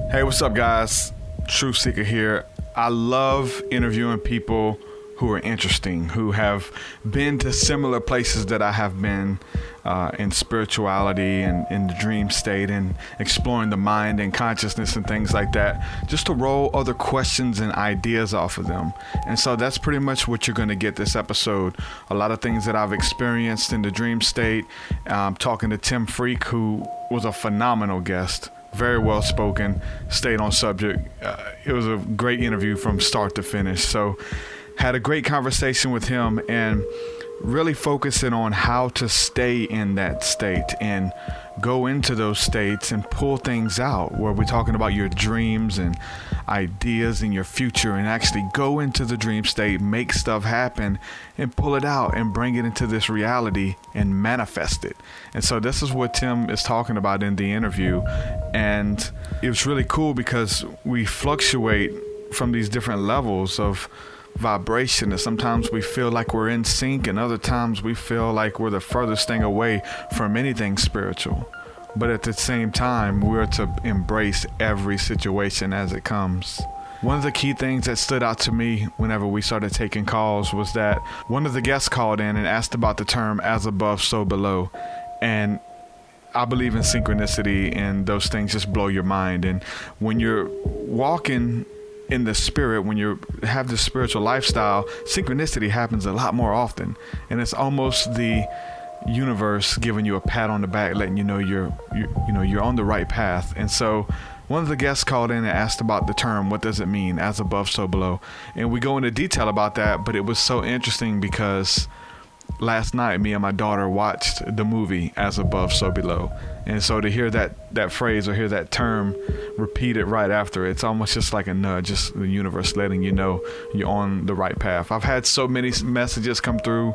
Hey, what's up, guys? TruthSeekah here. I love interviewing people who are interesting, who have been to similar places that I have been in spirituality and in the dream state and exploring the mind and consciousness and things like that, just to roll other questions and ideas off of them. And so that's pretty much what you're going to get this episode. A lot of things that I've experienced in the dream state. Talking to Tim Freke, who was a phenomenal guest. Very well spoken, stayed on subject. It was a great interview from start to finish. So had a great conversation with him and really focusing on how to stay in that state and go into those states and pull things out, where we're talking about your dreams and ideas in your future, and actually go into the dream state, make stuff happen and pull it out and bring it into this reality and manifest it. And so this is what Tim is talking about in the interview. And it was really cool because we fluctuate from these different levels of vibration, and sometimes we feel like we're in sync, and other times we feel like we're the furthest thing away from anything spiritual. But at the same time, we're to embrace every situation as it comes. One of the key things that stood out to me whenever we started taking calls was that one of the guests called in and asked about the term "as above, so below." And I believe in synchronicity, and those things just blow your mind. And when you're walking in the spirit, when you have this spiritual lifestyle, synchronicity happens a lot more often, and it's almost the universe giving you a pat on the back, letting you know you're on the right path. And so one of the guests called in and asked about the term, what does it mean, as above, so below? And we go into detail about that, but it was so interesting because last night me and my daughter watched the movie As Above, So Below. And so to hear that phrase or hear that term repeated right after, it's almost just like a nudge, just the universe letting you know you're on the right path. I've had so many messages come through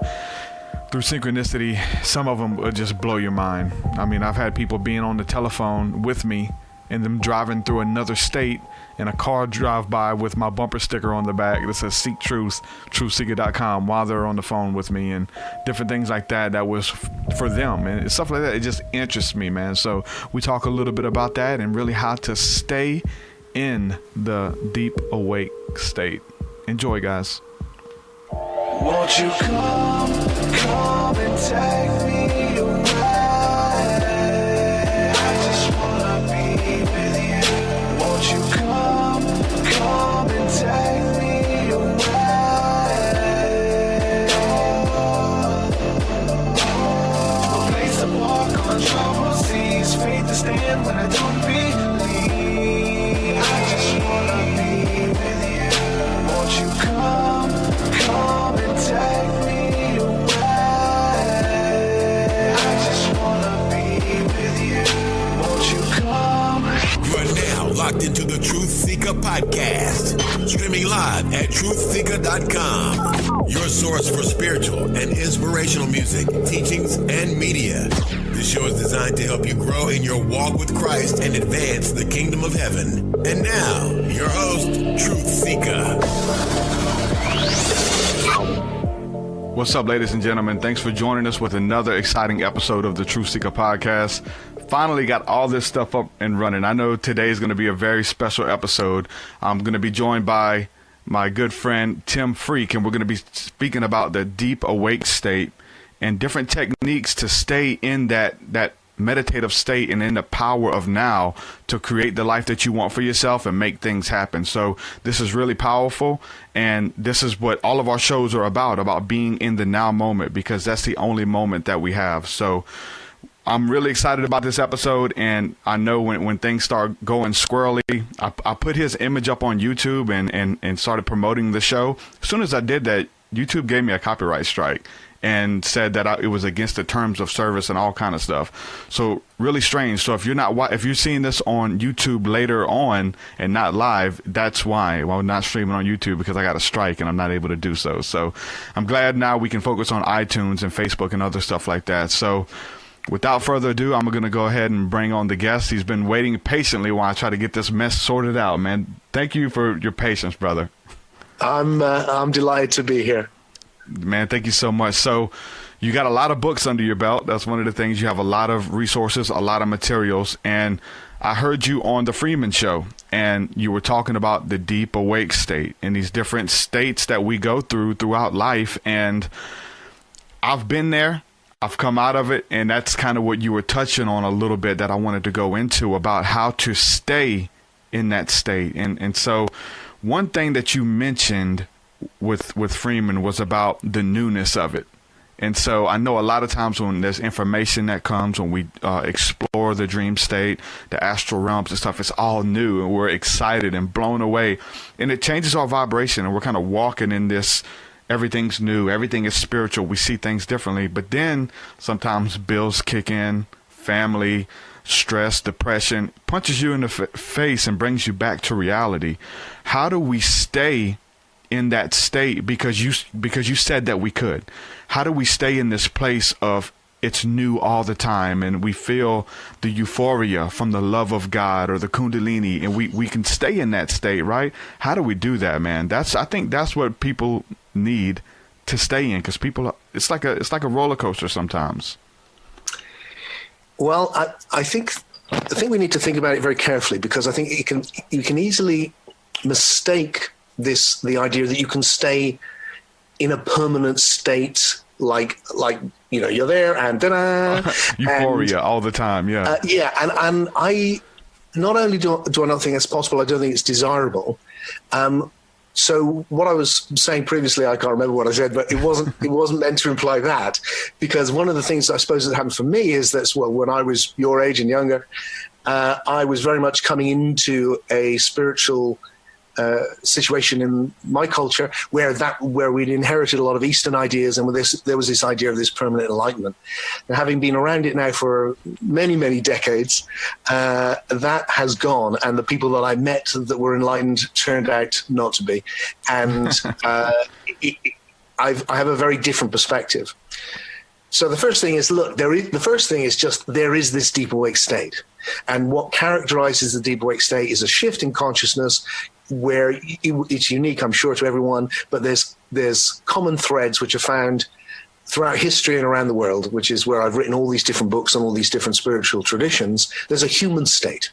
synchronicity. Some of them would just blow your mind. I mean, I've had people being on the telephone with me and them driving through another state, and a car drive by with my bumper sticker on the back that says "Seek Truth," TruthSeekah.com, while they're on the phone with me, and different things like that. That was for them, and stuff like that. It just interests me, man. So we talk a little bit about that and really how to stay in the deep awake state. Enjoy, guys. Won't you come and take me away? I just wanna be with you. Won't you come and take me away? A place to walk on troubled seas, faith to stand when I don't believe. I just wanna be with you. Won't you come and take me away? I just wanna be with you. Won't you come? You are now locked into the TruthSeekah podcast, streaming live at TruthSeekah.com, your source for spiritual and inspirational music, teachings, and media. This show is designed to help you grow in your walk with Christ and advance the kingdom of heaven. And now, your host, TruthSeekah. What's up, ladies and gentlemen? Thanks for joining us with another exciting episode of the TruthSeekah podcast. Finally got all this stuff up and running. I know today is going to be a very special episode. I'm going to be joined by my good friend Tim Freke, and we're going to be speaking about the deep awake state and different techniques to stay in that meditative state and in the power of now to create the life that you want for yourself and make things happen. So this is really powerful, and this is what all of our shows are about being in the now moment, because that's the only moment that we have. So I'm really excited about this episode, and I know when things start going squirrely, I put his image up on YouTube and started promoting the show. As soon as I did that, YouTube gave me a copyright strike and said that it was against the terms of service and all kind of stuff. So really strange. So if you're seeing this on YouTube later on and not live, that's why. Well, not streaming on YouTube, because I got a strike and I'm not able to do so. So I'm glad now we can focus on iTunes and Facebook and other stuff like that. So without further ado, I'm going to go ahead and bring on the guest. He's been waiting patiently while I try to get this mess sorted out, man. Thank you for your patience, brother. I'm delighted to be here. Man, thank you so much. So you got a lot of books under your belt. That's one of the things. You have a lot of resources, a lot of materials. And I heard you on the Freeman show, And you were talking about the deep awake state and these different states that we go throughout life. And I've been there. I've come out of it. And that's kind of what you were touching on a little bit that I wanted to go into about how to stay in that state. And so one thing that you mentioned with Freeman was about the newness of it. And so I know a lot of times when there's information that comes, when we explore the dream state, the astral realms and stuff, it's all new and we're excited and blown away. And it changes our vibration and we're kind of walking in this, everything's new, everything is spiritual. We see things differently. But then sometimes bills kick in, family, stress, depression, punches you in the face and brings you back to reality. How do we stay in that state? Because you said that we could. How do we stay in this place of it's new all the time and we feel the euphoria from the love of God or the Kundalini, and we can stay in that state, right? How do we do that, man? I think that's what people need to stay in, because people, it's like a roller coaster sometimes. Well, I think we need to think about it very carefully, because I think you can easily mistake the idea that you can stay in a permanent state, like you're there and euphoria all the time, yeah. And I not only do I not think it's possible, I don't think it's desirable. So what I was saying previously, I can't remember what I said, but it wasn't meant to imply that, because one of the things I suppose that happened for me is that, well, when I was your age and younger, I was very much coming into a spiritual situation in my culture where we'd inherited a lot of Eastern ideas, and there was this idea of this permanent enlightenment. And having been around it now for many, many decades, that has gone, and the people that I met that were enlightened turned out not to be. And I have a very different perspective. So the first thing is, look, there is this deep awake state. And what characterizes the deep awake state is a shift in consciousness where it's unique, I'm sure, to everyone, but there's common threads which are found throughout history and around the world, which is where I've written all these different books on all these different spiritual traditions. There's a human state.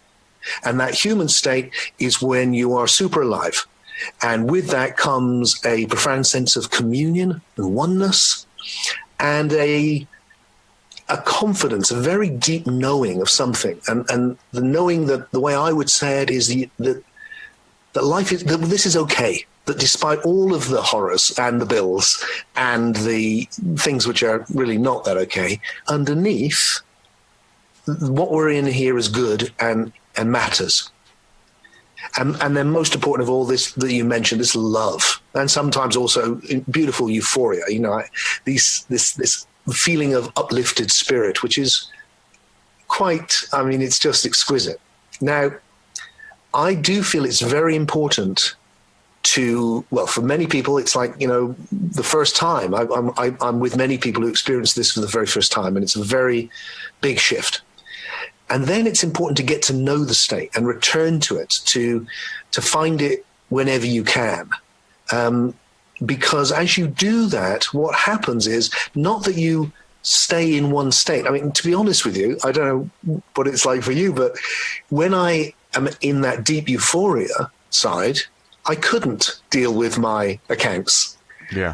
And that human state is when you are super alive. And with that comes a profound sense of communion and oneness, and a confidence, a very deep knowing of something. And the knowing that, the way I would say it, is that life is, that this is okay, that despite all of the horrors and the bills and the things which are really not that okay, underneath, what we're in here is good and matters. And then most important of all, this that you mentioned, this love, and sometimes also beautiful euphoria, this feeling of uplifted spirit, which is quite, it's just exquisite. Now, I do feel it's very important for many people, it's like, the first time. I'm with many people who experience this for the very first time, and it's a very big shift. And then it's important to get to know the state and return to it, to find it whenever you can. Because as you do that, what happens is not that you stay in one state. To be honest with you, I don't know what it's like for you, but when I am in that deep euphoria side, I couldn't deal with my accounts,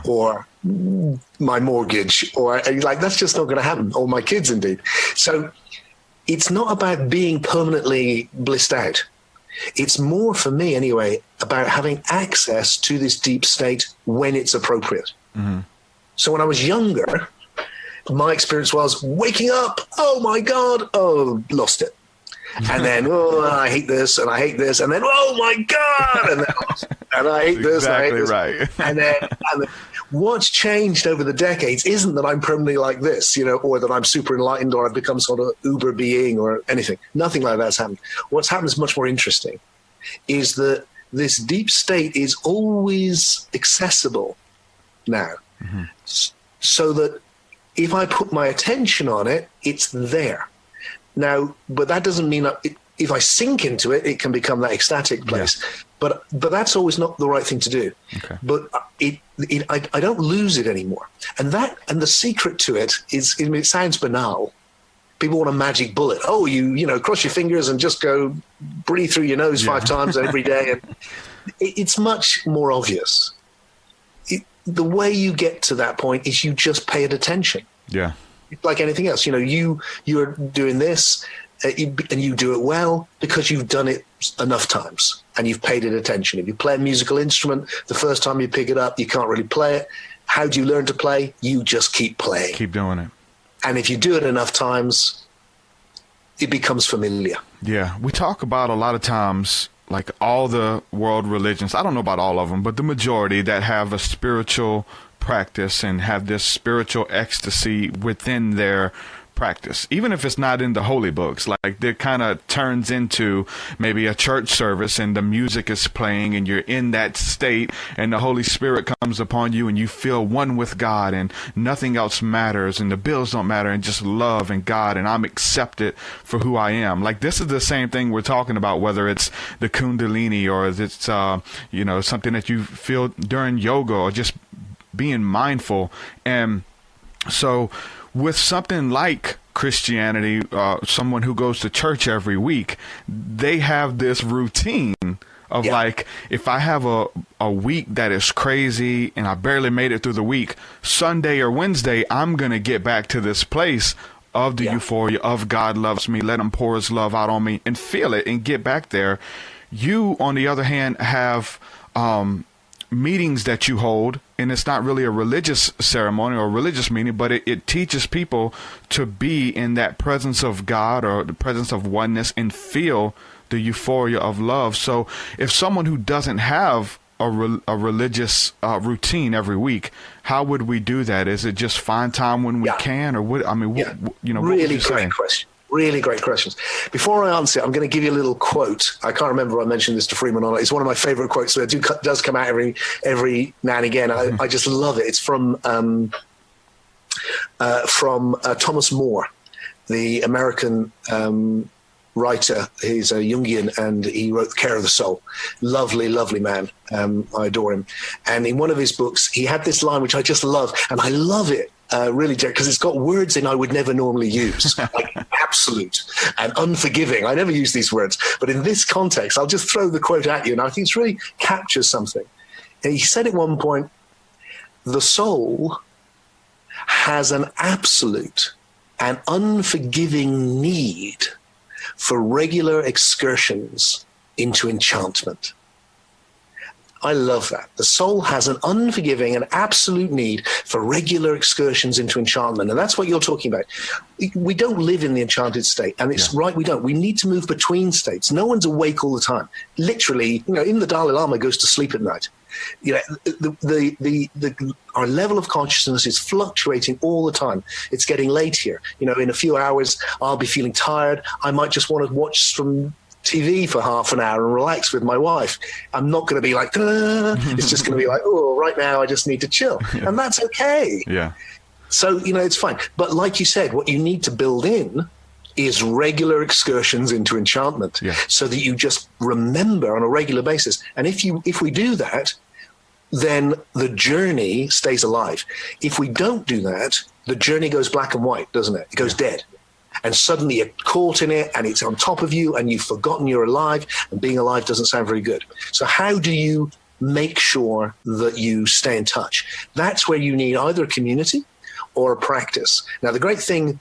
or my mortgage, or that's just not going to happen, or my kids indeed. So it's not about being permanently blissed out. It's more, for me anyway, about having access to this deep state when it's appropriate. Mm-hmm. So when I was younger, my experience was waking up, oh my God, lost it. And then, I hate this, and I hate this, and then, oh my God, and I hate this, exactly, and I hate this. Right. and then what's changed over the decades isn't that I'm permanently like this, or that I'm super enlightened, or I've become sort of uber being or anything. Nothing like that's happened. What's happened is much more interesting, is that this deep state is always accessible now. Mm-hmm. So that if I put my attention on it, it's there. Now, but that doesn't mean if I sink into it, it can become that ecstatic place. Yeah. But that's always not the right thing to do. Okay. But I don't lose it anymore. And the secret to it is, it sounds banal, People want a magic bullet. Oh, you know, cross your fingers and just go breathe through your nose 5 times every day. And it's much more obvious. The way you get to that point is you just pay it attention. Yeah. Like anything else, you know, you're doing this and you do it well because you've done it enough times and you've paid it attention. If you play a musical instrument, the first time you pick it up, you can't really play it. How do you learn to play? You just keep playing. Keep doing it. And if you do it enough times, it becomes familiar. Yeah. We talk about a lot of times, like all the world religions, I don't know about all of them, but the majority that have a spiritual practice and have this spiritual ecstasy within their practice, even if it's not in the holy books, like it kind of turns into maybe a church service and the music is playing and you're in that state and the Holy Spirit comes upon you and you feel one with God and nothing else matters and the bills don't matter and just love and God and I'm accepted for who I am. Like this is the same thing we're talking about, whether it's the Kundalini or it's you know, something that you feel during yoga or just being mindful. And so with something like Christianity, someone who goes to church every week, they have this routine of like, if I have a week that is crazy and I barely made it through the week, Sunday or Wednesday, I'm going to get back to this place of the euphoria of God loves me, let him pour his love out on me and feel it and get back there. You, on the other hand, have meetings that you hold, and it's not really a religious ceremony or a religious meeting, but it teaches people to be in that presence of God or the presence of oneness and feel the euphoria of love. So if someone who doesn't have a religious routine every week, how would we do that? Is it just find time when we can, or what? I mean, you know, really great question. Really great questions. Before I answer it, I'm going to give you a little quote. I can't remember if I mentioned this to Freeman or not. It's one of my favorite quotes, so it does come out every now and again. I just love it. It's from Thomas More, the American writer. He's a Jungian, and he wrote Care of the Soul. Lovely, lovely man. I adore him. And in one of his books, he had this line, which I just love, and I love it. Really, because it's got words in I would never normally use, like absolute and unforgiving. I never use these words, but in this context, I'll just throw the quote at you, and I think it really captures something. And he said at one point, the soul has an absolute and unforgiving need for regular excursions into enchantment. I love that. The soul has an unforgiving and absolute need for regular excursions into enchantment. And that's what you're talking about. We don't live in the enchanted state. And it's right, we don't. We need to move between states. No one's awake all the time. Literally, you know, even the Dalai Lama goes to sleep at night. You know, our level of consciousness is fluctuating all the time. It's getting late here. You know, in a few hours, I'll be feeling tired. I might just want to watch some TV for half an hour and relax with my wife. I'm not going to be like, it's just going to be like, oh, right now I just need to chill. And that's okay. Yeah. So, you know, it's fine. But like you said, what you need to build in is regular excursions into enchantment so that you just remember on a regular basis. And if we do that, then the journey stays alive. If we don't do that, the journey goes black and white, doesn't it? It goes dead. And suddenly you're caught in it and it's on top of you and you've forgotten you're alive, and being alive doesn't sound very good. So how do you make sure that you stay in touch? That's where you need either a community or a practice. Now, the great thing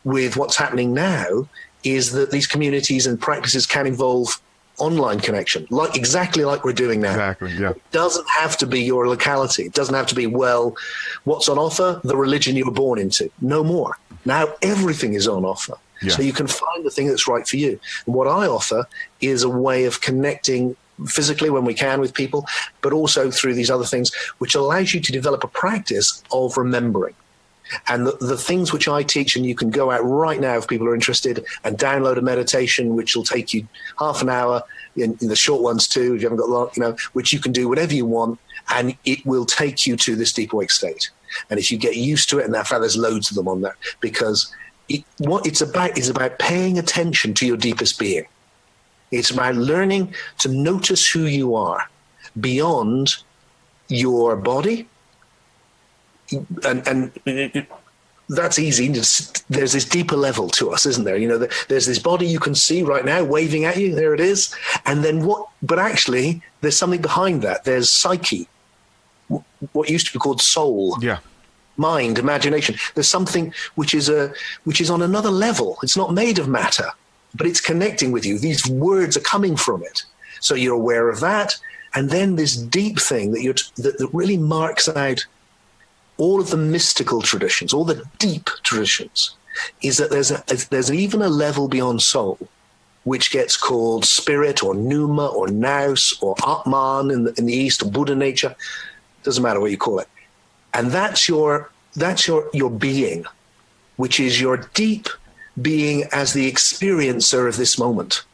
with what's happening now is that these communities and practices can involve online connection, exactly like we're doing now. Exactly, yeah. It doesn't have to be your locality. It doesn't have to be, well, what's on offer? The religion you were born into. No more. Now everything is on offer. Yeah. So you can find the thing that's right for you. And what I offer is a way of connecting physically when we can with people, but also through these other things, which allows you to develop a practice of remembering. And the things which I teach, and you can go out right now if people are interested and download a meditation, which will take you half an hour, in the short ones too, if you haven't got long, you know, which you can do whatever you want, and it will take you to this deep awake state. And if you get used to it, and in fact, there's loads of them on there, because what it's about is about paying attention to your deepest being. It's about learning to notice who you are beyond your body, and that's easy. There's this deeper level to us, isn't there? You know, there's this body you can see right now waving at you. There it is. And then but actually there's something behind that. There's psyche, what used to be called soul. Yeah. Mind, imagination. There's something which is on another level. It's not made of matter, but it's connecting with you. These words are coming from it. So you're aware of that. And then this deep thing that really marks out all of the mystical traditions, all the deep traditions, is that there's even a level beyond soul, which gets called spirit or pneuma or nous or Atman in the East, or Buddha nature. Doesn't matter what you call it. And that's your being, which is your deep being as the experiencer of this moment.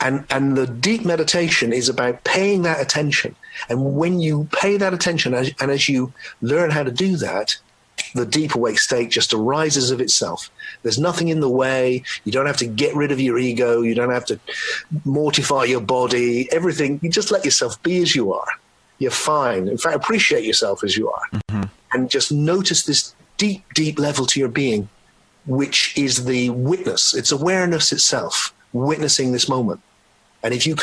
And the deep meditation is about paying that attention. And when you pay that attention, and as you learn how to do that, the deep awake state just arises of itself. There's nothing in the way. You don't have to get rid of your ego. You don't have to mortify your body. Everything, you just let yourself be as you are. You're fine. In fact, appreciate yourself as you are. Mm-hmm. And just notice this deep, deep level to your being, which is the witness. It's awareness itself, witnessing this moment. And if you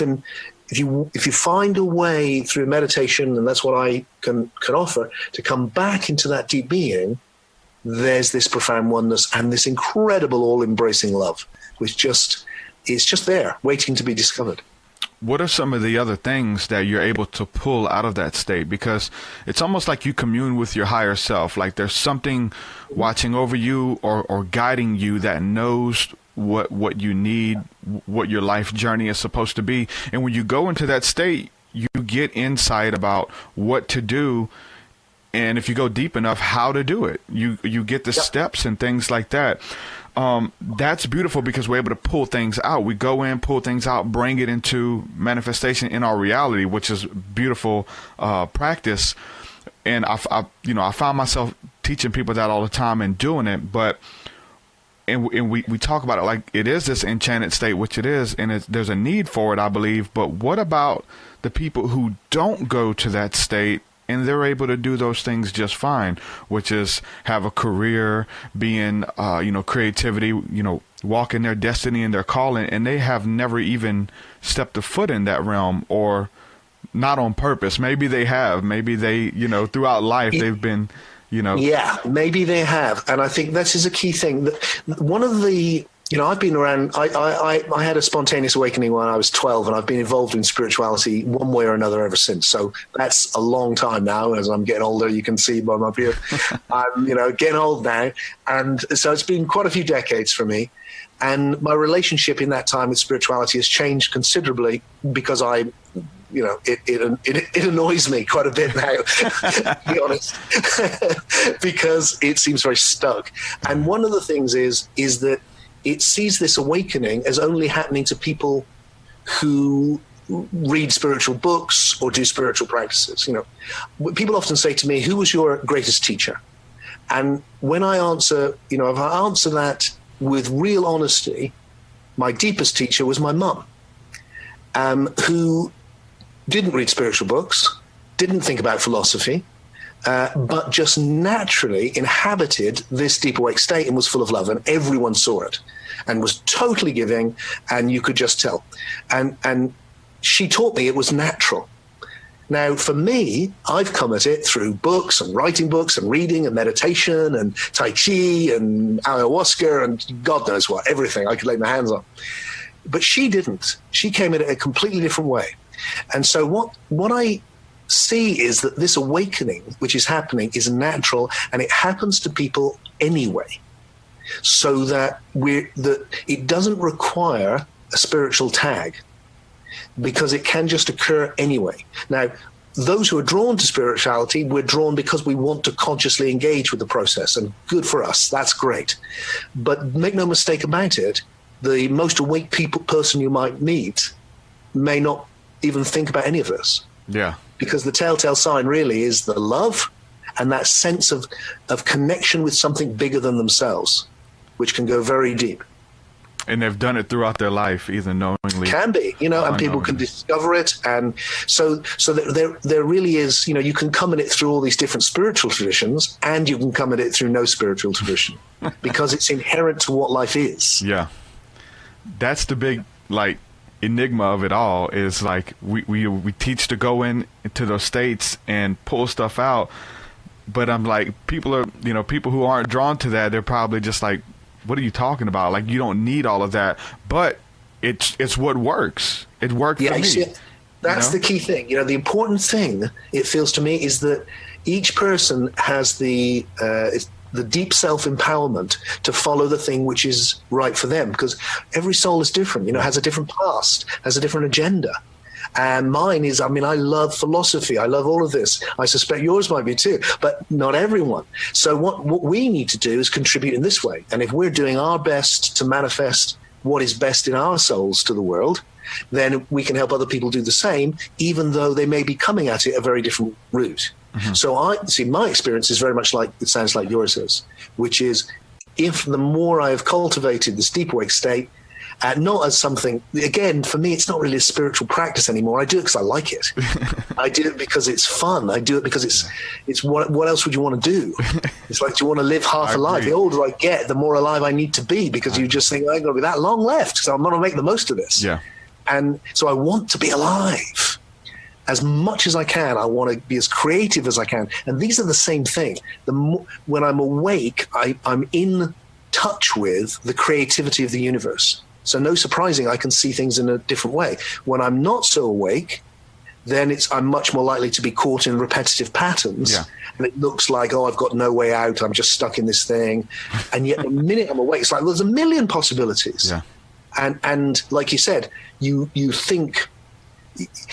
find a way through meditation, and that's what I can offer, to come back into that deep being, there's this profound oneness and this incredible all-embracing love, which is just there, waiting to be discovered. What are some of the other things that you're able to pull out of that state? Because it's almost like you commune with your higher self, like there's something watching over you or guiding you that knows what you need, what your life journey is supposed to be. And when you go into that state, you get insight about what to do, and if you go deep enough, how to do it. You get the steps and things like that. That's beautiful because we're able to pull things out. We go in, pull things out, bring it into manifestation in our reality, which is beautiful practice. And I find myself teaching people that all the time and doing it, but we talk about it like it is this enchanted state, which it is, and there's a need for it, I believe. But what about the people who don't go to that state and they're able to do those things just fine, which is have a career, being, creativity, walk in their destiny and their calling, and they have never even stepped a foot in that realm, or not on purpose. Maybe they have. Maybe they, throughout life they've been, Yeah, maybe they have. And I think this is a key thing. One of the, I've been around, I had a spontaneous awakening when I was 12, and I've been involved in spirituality one way or another ever since. So that's a long time now. As I'm getting older, you can see by my beard, I'm, getting old now. And so it's been quite a few decades for me. And my relationship in that time with spirituality has changed considerably because it annoys me quite a bit now, to be honest, because it seems very stuck. And one of the things is that it sees this awakening as only happening to people who read spiritual books or do spiritual practices. People often say to me, "Who was your greatest teacher?" And when I answer, if I answer that with real honesty, my deepest teacher was my mum, who didn't read spiritual books, didn't think about philosophy, but just naturally inhabited this deep awake state and was full of love, and everyone saw it and was totally giving, and you could just tell. And she taught me it was natural. Now, for me, I've come at it through books and writing books and reading and meditation and Tai Chi and ayahuasca and God knows what, everything I could lay my hands on. But she didn't. She came at it a completely different way. And so what I see is that this awakening, which is happening, is natural, and it happens to people anyway. So that it doesn't require a spiritual tag, because it can just occur anyway. Now, those who are drawn to spirituality, we're drawn because we want to consciously engage with the process, and good for us, that's great. But make no mistake about it, the most awake person you might meet may not even think about any of this. Yeah. Because the telltale sign really is the love and that sense of connection with something bigger than themselves, which can go very deep. And they've done it throughout their life, either knowingly. Can be, and people can discover it. And so there really is, you can come at it through all these different spiritual traditions, and you can come at it through no spiritual tradition because it's inherent to what life is. Yeah. That's the big, enigma of it all is, we teach to go into those states and pull stuff out. But I'm like, people who aren't drawn to that, they're probably just like, what are you talking about? Like, you don't need all of that, but it's what works. It worked for me. See, that's the key thing. The important thing, it feels to me, is that each person has the deep self-empowerment to follow the thing which is right for them, because every soul is different, has a different past, has a different agenda. And mine is, I love philosophy. I love all of this. I suspect yours might be too, but not everyone. So what we need to do is contribute in this way. And if we're doing our best to manifest what is best in our souls to the world, then we can help other people do the same, even though they may be coming at it a very different route. Mm-hmm. So my experience is very much like, it sounds like yours is, which is, if the more I have cultivated this deep awake state, not as something, again, for me, it's not really a spiritual practice anymore. I do it because I like it. I do it because it's fun. I do it because it's what else would you want to do? It's like, do you want to live half a life? The older I get, the more alive I need to be, because you just think, I ain't going to be that long left, so I'm going to make the most of this. Yeah. And so I want to be alive as much as I can. I want to be as creative as I can. And these are the same thing. When I'm awake, I'm in touch with the creativity of the universe. So no surprising, I can see things in a different way. When I'm not so awake, then I'm much more likely to be caught in repetitive patterns. Yeah. And it looks like, I've got no way out. I'm just stuck in this thing. And yet the minute I'm awake, it's like, there's a million possibilities. Yeah. And like you said, you think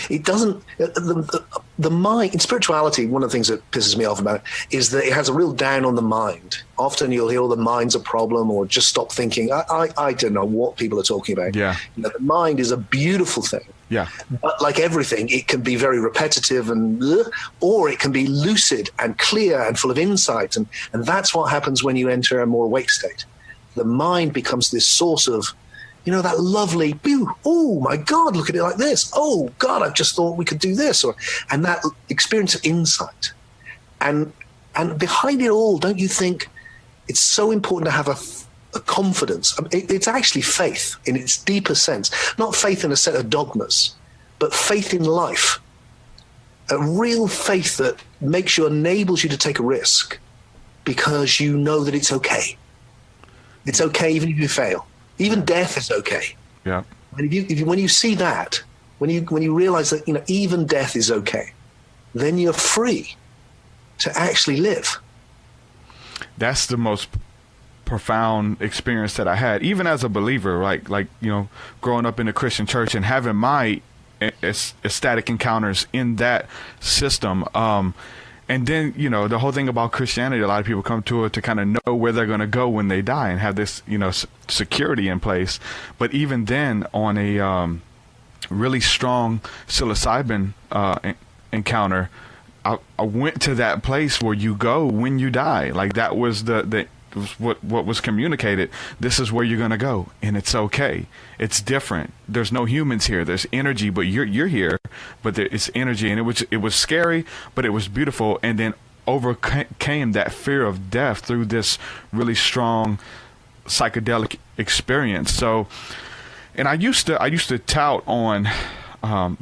it doesn't, the mind in spirituality, one of the things that pisses me off about it is that it has a real down on the mind. Often you'll hear the mind's a problem, or just stop thinking. I don't know what people are talking about. Yeah. The mind is a beautiful thing. Yeah. But like everything, it can be very repetitive or it can be lucid and clear and full of insight. And that's what happens when you enter a more awake state. The mind becomes this source of, that lovely, oh my God, look at it like this. Oh God, I've just thought we could do this. And that experience of insight. And behind it all, don't you think it's so important to have a confidence? It's actually faith in its deeper sense, not faith in a set of dogmas, but faith in life. A real faith that enables you to take a risk because you know that it's okay. It's okay even if you fail. Even death is okay. Yeah. And when you see that, when you realize that even death is okay, then you're free to actually live. That's the most profound experience that I had, even as a believer. Growing up in a Christian church and having my ecstatic encounters in that system. And then, the whole thing about Christianity, a lot of people come to it to kind of know where they're going to go when they die and have this, security in place. But even then, on a really strong psilocybin encounter, I went to that place where you go when you die. Like, that was what was communicated. This is where you're going to go, and it's okay. It's different. There's no humans here. There's energy, but you're here, but it's energy. And it was scary, but it was beautiful. And then overcame that fear of death through this really strong psychedelic experience. So, and I used to tout on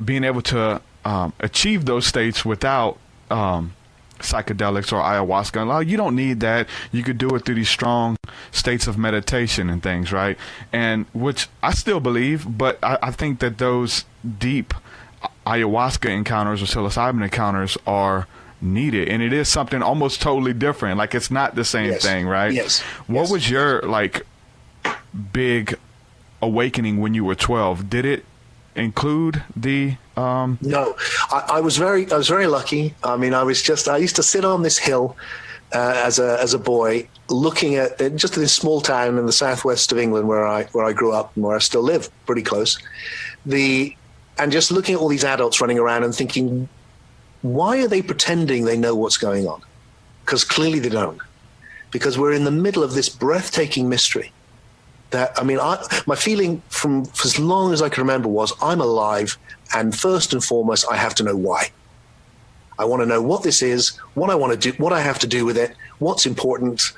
being able to achieve those states without psychedelics or ayahuasca. You don't need that. You could do it through these strong states of meditation and things, right? And which I still believe, but I think that those deep ayahuasca encounters or psilocybin encounters are needed, and it is something almost totally different. Like, it's not the same thing, right? Yes. What was your big awakening when you were 12? Did it include the No, I was very lucky. I used to sit on this hill as a boy, looking at just this small town in the southwest of England where I grew up and where I still live, pretty close. And just looking at all these adults running around and thinking, why are they pretending they know what's going on? Because clearly they don't. Because we're in the middle of this breathtaking mystery. My feeling for as long as I can remember was I'm alive, and first and foremost, I have to know why. I want to know what this is, what I want to do, what I have to do with it, what's important,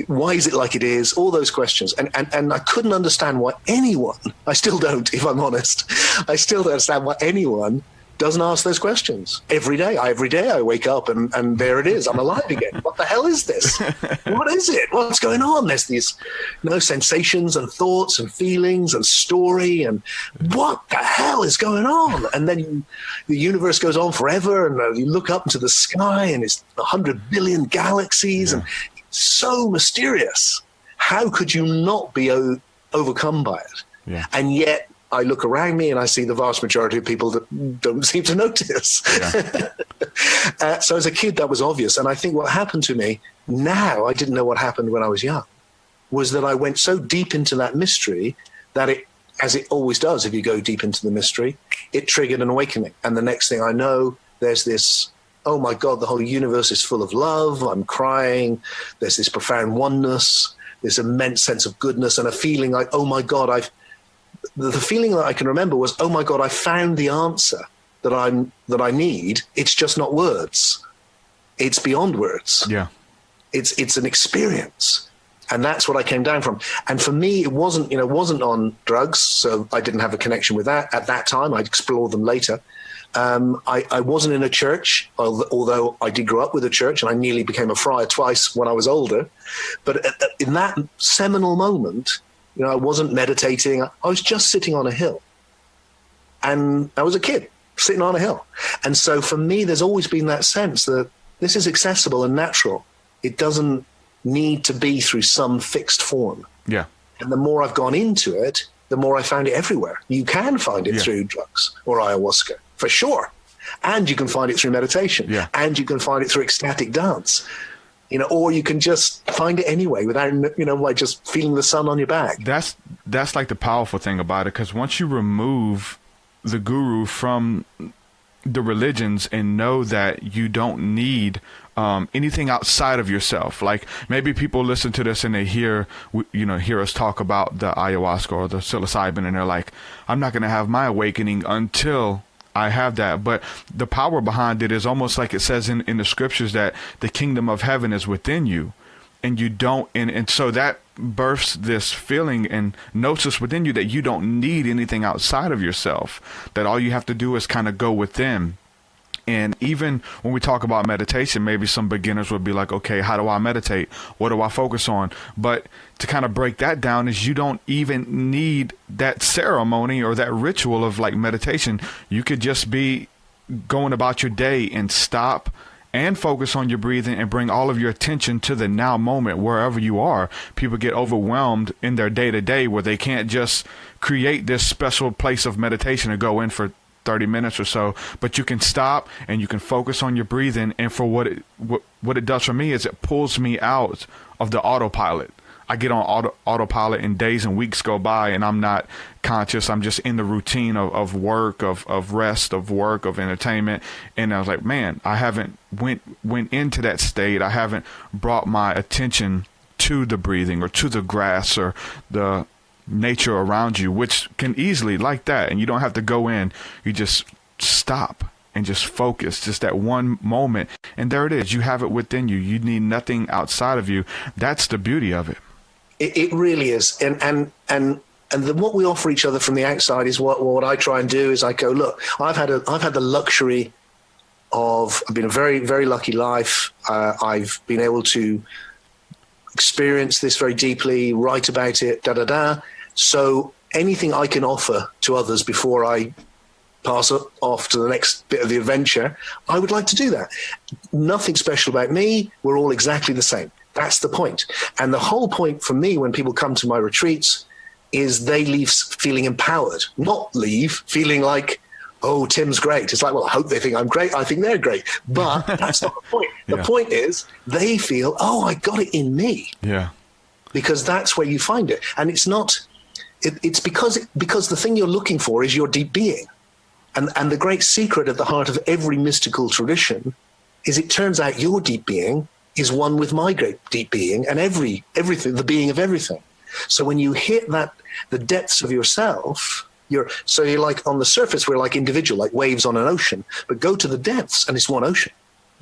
why is it like it is, all those questions. And I couldn't understand why anyone, I still don't, if I'm honest, I still don't understand why anyone doesn't ask those questions every day. Every day I wake up and there it is. I'm alive again. What the hell is this? What is it? What's going on? There's these sensations and thoughts and feelings and story, and what the hell is going on? And then the universe goes on forever, and you look up into the sky and it's 100 billion galaxies, and it's so mysterious. How could you not be overcome by it? Yeah. And yet I look around me and I see the vast majority of people that don't seem to notice. Yeah. So as a kid, that was obvious. And I think what happened to me now, I didn't know what happened when I was young, was that I went so deep into that mystery that it, as it always does, if you go deep into the mystery, it triggered an awakening. And the next thing I know, there's this, oh my God, the whole universe is full of love. I'm crying. There's this profound oneness, this immense sense of goodness, and a feeling like, oh my God, the feeling that I can remember was, oh my God, I found the answer that I need. It's just not words. It's beyond words. Yeah. It's an experience. And that's what I came down from. And for me, it wasn't on drugs. So I didn't have a connection with that at that time. I'd explore them later. I wasn't in a church, although I did grow up with a church, and I nearly became a friar twice when I was older. But in that seminal moment, I wasn't meditating. I was just sitting on a hill. And I was a kid sitting on a hill. And so for me, there's always been that sense that this is accessible and natural. It doesn't need to be through some fixed form. Yeah. And the more I've gone into it, the more I found it everywhere. You can find it through drugs or ayahuasca, for sure. And you can find it through meditation. Yeah. And you can find it through ecstatic dance. Or you can just find it anyway without, by just feeling the sun on your back. That's like the powerful thing about it, because once you remove the guru from the religions and know that you don't need anything outside of yourself. Like maybe people listen to this and they hear us talk about the ayahuasca or the psilocybin, and they're like, I'm not going to have my awakening until I have that. But the power behind it is almost like it says in the scriptures that the kingdom of heaven is within you, and you don't, and so that births this feeling and gnosis within you that you don't need anything outside of yourself, that all you have to do is kind of go within. And even when we talk about meditation, maybe some beginners would be like, okay, how do I meditate? What do I focus on? But to kind of break that down is you don't even need that ceremony or that ritual of like meditation. You could just be going about your day and stop and focus on your breathing and bring all of your attention to the now moment wherever you are. People get overwhelmed in their day-to-day where they can't just create this special place of meditation and go in for 30 minutes or so, but you can stop and you can focus on your breathing. And for what it does for me is it pulls me out of the autopilot. I get on autopilot and days and weeks go by and I'm not conscious. I'm just in the routine of work, of rest, of work, of entertainment. And I was like, man, I haven't went into that state. I haven't brought my attention to the breathing or to the grass or the nature around you, which can easily like that. And you don't have to go in. You just stop and just focus, just that one moment. And there it is. You have it within you. You need nothing outside of you. That's the beauty of it. It really is. And what we offer each other from the outside is what I try and do is I go, look, I've had the luxury of, I've been a very, very lucky life. I've been able to experience this very deeply, write about it, So anything I can offer to others before I pass off to the next bit of the adventure, I would like to do that. Nothing special about me. We're all exactly the same. That's the point. And the whole point for me when people come to my retreats is they leave feeling empowered, not leave feeling like, oh, Tim's great. It's like, well, I hope they think I'm great. I think they're great. But that's not the point. The point is they feel, oh, I got it in me. Yeah. Because that's where you find it. And it's not, it's because the thing you're looking for is your deep being. And the great secret at the heart of every mystical tradition is it turns out your deep being is one with my great deep being and everything, the being of everything. So when you hit the depths of yourself, you're like on the surface, we're like individual, like waves on an ocean, but go to the depths and it's one ocean.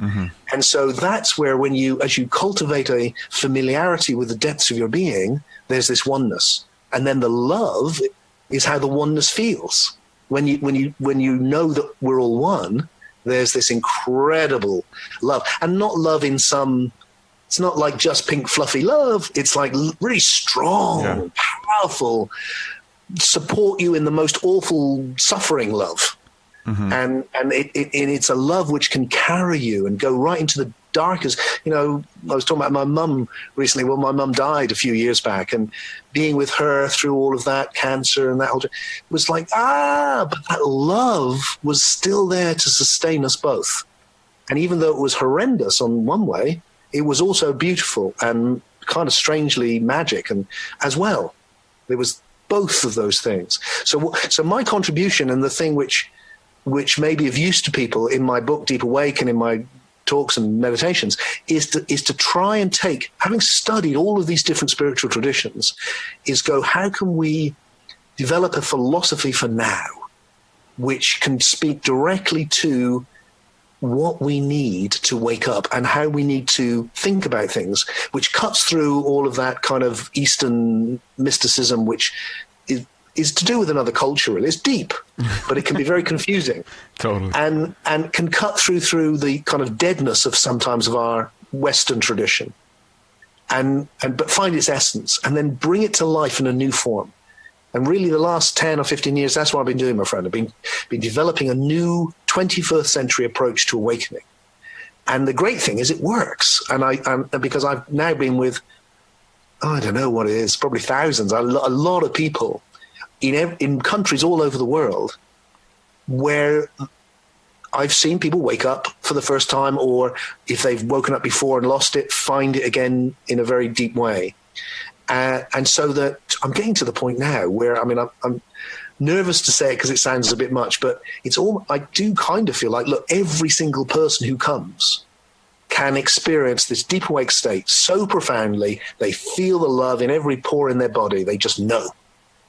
Mm-hmm. And so that's where as you cultivate a familiarity with the depths of your being, there's this oneness. And then the love is how the oneness feels. When you know that we're all one, there's this incredible love. And not love it's not like just pink fluffy love. It's like really strong, powerful, support you in the most awful suffering love. Mm-hmm. And it's a love which can carry you and go right into the darkest. I was talking about my mum recently. Well, my mum died a few years back, and being with her through all of that cancer and that whole was like, but that love was still there to sustain us both. And even though it was horrendous on one way, it was also beautiful and kind of strangely magic, and as well, there was both of those things. So my contribution, and the thing which may be of use to people in my book Deep Awake and in my talks and meditations, is to try and take, having studied all of these different spiritual traditions, is go, how can we develop a philosophy for now which can speak directly to what we need to wake up and how we need to think about things, which cuts through all of that kind of Eastern mysticism, which is to do with another culture, really. It's deep, but it can be very confusing. Totally. And can cut through the kind of deadness of sometimes of our Western tradition, but find its essence and then bring it to life in a new form. And really the last 10 or 15 years, that's what I've been doing, my friend. I've been developing a new 21st century approach to awakening. And the great thing is it works. And because I've now been with, I don't know what it is, probably thousands, a lot of people in countries all over the world, where I've seen people wake up for the first time, or if they've woken up before and lost it, find it again in a very deep way. And so that I'm getting to the point now where, I'm nervous to say it because it sounds a bit much, but I do kind of feel like, look, every single person who comes can experience this deep awake state so profoundly. They feel the love in every pore in their body. They just know.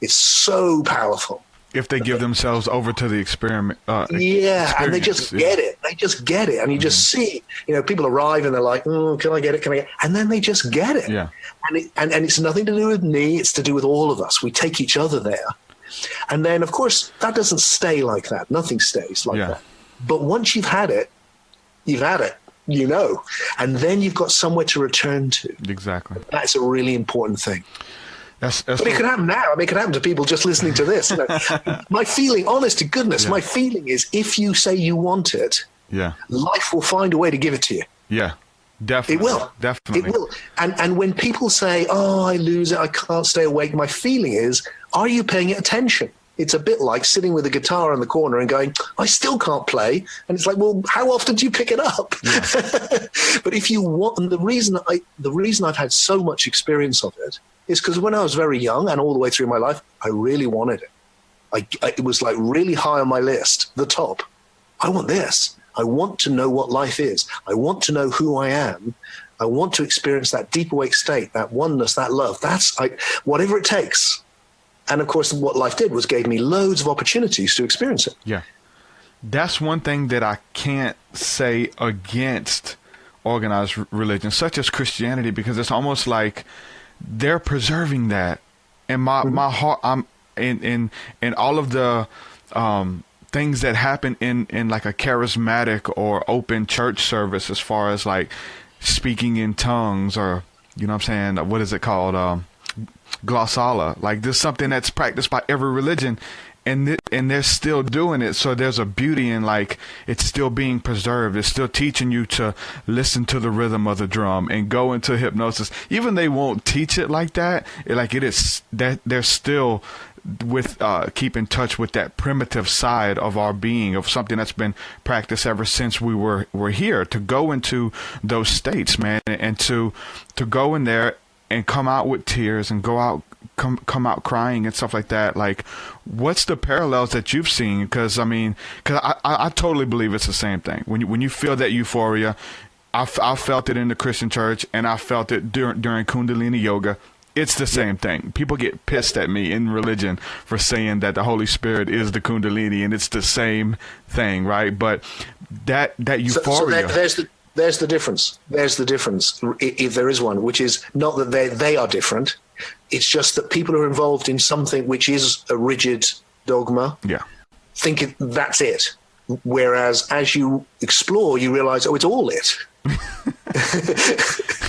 It's so powerful. If they give themselves over to the experiment. And they just get it. They just get it. And you just see, people arrive and they're like, can I get it? Can I get it? And then they just get it. Yeah. And it's nothing to do with me. It's to do with all of us. We take each other there. And then, of course, that doesn't stay like that. Nothing stays like that. But once you've had it, you've had it, and then you've got somewhere to return to. Exactly. That's a really important thing. But it could happen now. It could happen to people just listening to this. My feeling, honest to goodness, my feeling is if you say you want it, life will find a way to give it to you. Yeah, definitely. It will. Definitely. It will. And when people say, I lose it, I can't stay awake, my feeling is, are you paying attention? It's a bit like sitting with a guitar in the corner and going, I still can't play. And it's like, well, how often do you pick it up? Yeah. But if you want, and the reason I've had so much experience of it is because when I was very young and all the way through my life, I really wanted it. It was like really high on my list, the top. I want this. I want to know what life is. I want to know who I am. I want to experience that deep awake state, that oneness, that love. Whatever it takes. And of course, what life did was gave me loads of opportunities to experience it. Yeah. That's one thing that I can't say against organized religion, such as Christianity, because it's almost like they're preserving that. And my heart, I'm in all of the things that happen in like a charismatic or open church service, as far as like speaking in tongues, or, what I'm saying? What is it called? Glossala. Like, this is something that's practiced by every religion, and they're still doing it. So there's a beauty in, like, it's still being preserved. It's still teaching you to listen to the rhythm of the drum and go into hypnosis. Even they won't teach it like that. It is that they're still with keep in touch with that primitive side of our being, of something that's been practiced ever since we were here, to go into those states, man, and to go in there and come out with tears and come out crying and stuff like that. Like, what's the parallels that you've seen? Because I totally believe it's the same thing. When you feel that euphoria, I felt it in the Christian church, and I felt it during Kundalini yoga. It's the same thing. People get pissed at me in religion for saying that the Holy Spirit is the Kundalini, and it's the same thing, right? But that euphoria. So there's the difference. There's the difference, if there is one, which is not that they are different. It's just that people are involved in something which is a rigid dogma. Yeah. Think that's it. Whereas as you explore, you realize, it's all it.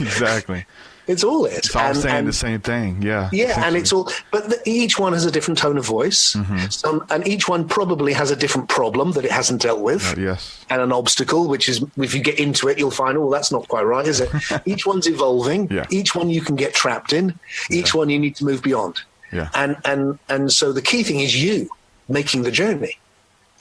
Exactly. It's all it. It's all saying the same thing. Yeah. Yeah, and it's all, but each one has a different tone of voice. And each one probably has a different problem that it hasn't dealt with. Yes. And an obstacle, which is, if you get into it, you'll find, that's not quite right, is it? Each one's evolving. Yeah. Each one you can get trapped in. Each one you need to move beyond. Yeah. And so the key thing is you making the journey.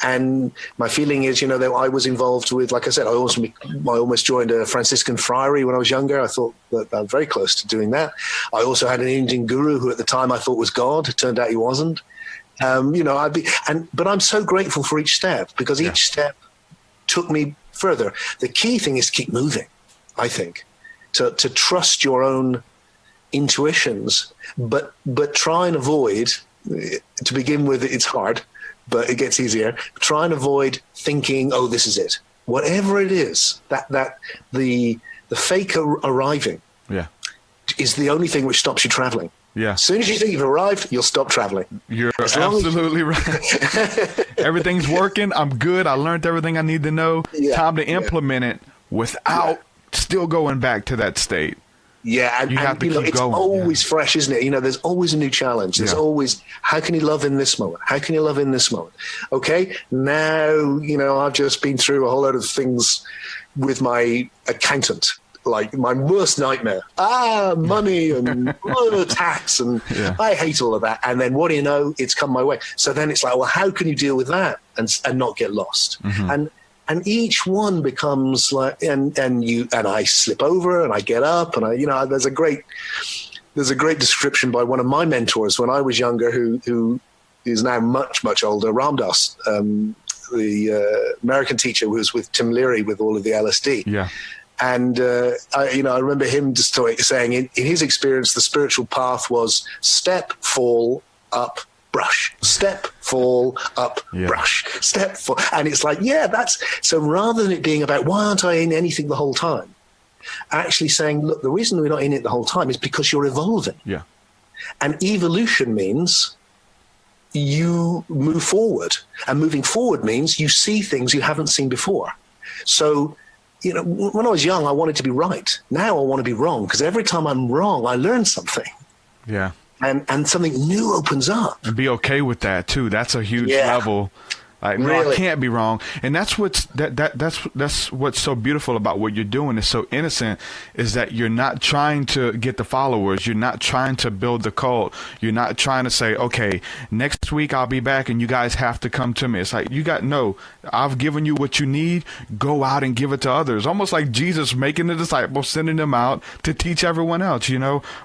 And my feeling is, that I was involved with, like I said, I almost joined a Franciscan friary when I was younger. I thought that I'm very close to doing that. I also had an Indian guru who at the time I thought was God. It turned out he wasn't. But I'm so grateful for each step, because each step took me further. The key thing is to keep moving, I think, to trust your own intuitions, but try and avoid, to begin with, it's hard, but it gets easier. Try and avoid thinking, this is it. Whatever it is, that the fake arriving is the only thing which stops you traveling. Yeah. As soon as you think you've arrived, you'll stop traveling. You're absolutely right. Everything's working. I'm good. I learned everything I need to know. Time to implement it without still going back to that state. Yeah, and it's going. Always fresh, isn't it? There's always a new challenge. There's always, how can you love in this moment? How can you love in this moment? Okay, now, I've just been through a whole lot of things with my accountant, like my worst nightmare. Money and tax, and I hate all of that. And then what do you know? It's come my way. So then it's like, well, how can you deal with that and not get lost? And each one becomes like, and I slip over and I get up, and there's a great description by one of my mentors when I was younger, who is now much, much older, Ramdas, the American teacher who was with Tim Leary with all of the LSD. Yeah. And, I remember him just saying in his experience, the spiritual path was step, fall, up, brush, step, fall, up, brush, step, fall. And it's like, that's, so rather than it being about why aren't I in anything the whole time, actually saying, look, the reason we're not in it the whole time is because you're evolving. Yeah. And evolution means you move forward, and moving forward means you see things you haven't seen before. So, when I was young, I wanted to be right. Now I want to be wrong, because every time I'm wrong, I learn something. Yeah. And something new opens up. And be okay with that too. That's a huge level. Like, no, I can't be wrong. And that's what's what's so beautiful about what you're doing. It's so innocent, is that you're not trying to get the followers. You're not trying to build the cult. You're not trying to say, okay, next week I'll be back and you guys have to come to me. It's like, I've given you what you need. Go out and give it to others. Almost like Jesus making the disciples, sending them out to teach everyone else,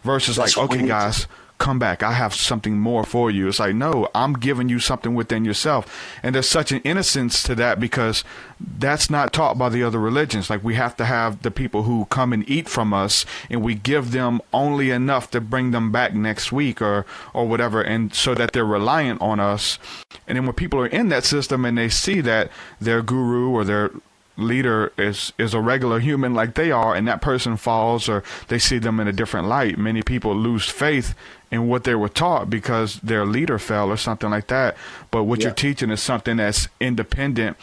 versus that's like, okay, guys, come back. I have something more for you. It's like, no, I'm giving you something within yourself. And there's such an innocence to that, because that's not taught by the other religions. Like, we have to have the people who come and eat from us, and we give them only enough to bring them back next week or whatever, and so that they're reliant on us. And then when people are in that system and they see that their guru or their leader is a regular human like they are, and that person falls, or they see them in a different light, many people lose faith in what they were taught because their leader fell or something like that. But what you're teaching is something that's independent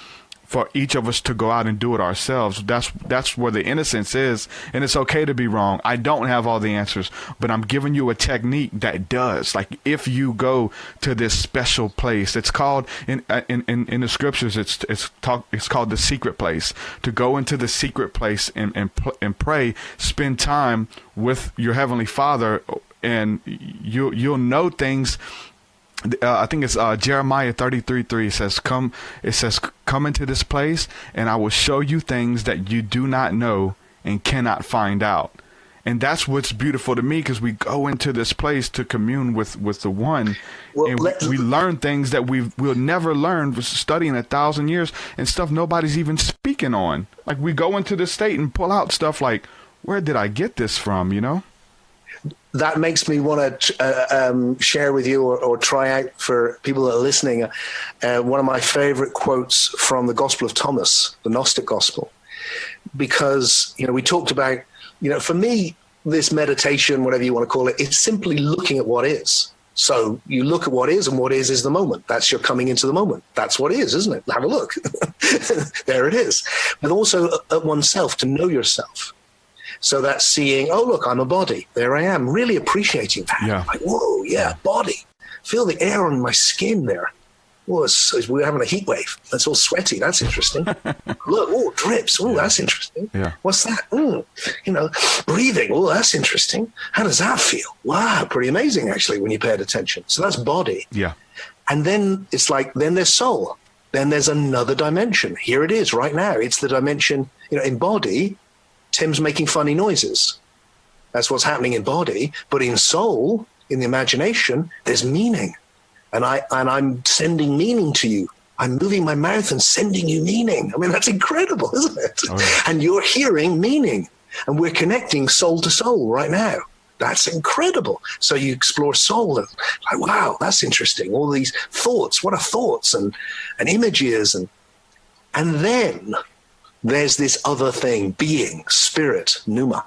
for each of us to go out and do it ourselves. That's where the innocence is. And it's okay to be wrong. I don't have all the answers, but I'm giving you a technique that does. Like, if you go to this special place, it's called in the scriptures, it's called the secret place. To go into the secret place and pray, spend time with your Heavenly Father, and you'll know things. I think it's Jeremiah 33:3. It says, come into this place and I will show you things that you do not know and cannot find out. And that's what's beautiful to me, because we go into this place to commune with the one, and we learn things that we'll never learn studying 1,000 years, and stuff nobody's even speaking on. Like, we go into this state and pull out stuff like, where did I get this from, that makes me want to share with you or try out for people that are listening one of my favorite quotes from the Gospel of Thomas, the Gnostic Gospel, because, we talked about, for me, this meditation, whatever you want to call it, it's simply looking at what is. So you look at what is, and what is the moment. That's your coming into the moment. That's what is, isn't it? Have a look. There it is. But also at oneself, to know yourself. So that's seeing, oh, look, I'm a body. There I am, really appreciating that. Yeah. Like, whoa, yeah, body. Feel the air on my skin there. Oh, we're having a heat wave. That's all sweaty. That's interesting. Look, oh, drips. Oh, that's interesting. Yeah. What's that? Breathing. Oh, that's interesting. How does that feel? Wow, pretty amazing, actually, when you paid attention. So that's body. Yeah. And then it's like, then there's soul. Then there's another dimension. Here it is right now. It's the dimension, in body, Tim's making funny noises. That's what's happening in body. But in soul, in the imagination, there's meaning. And I'm sending meaning to you. I'm moving my mouth and sending you meaning. I mean, that's incredible, isn't it? Oh, yeah. And you're hearing meaning. And we're connecting soul to soul right now. That's incredible. So you explore soul. And like, wow, that's interesting. All these thoughts. What are thoughts and images? And then there's this other thing, being, spirit, pneuma.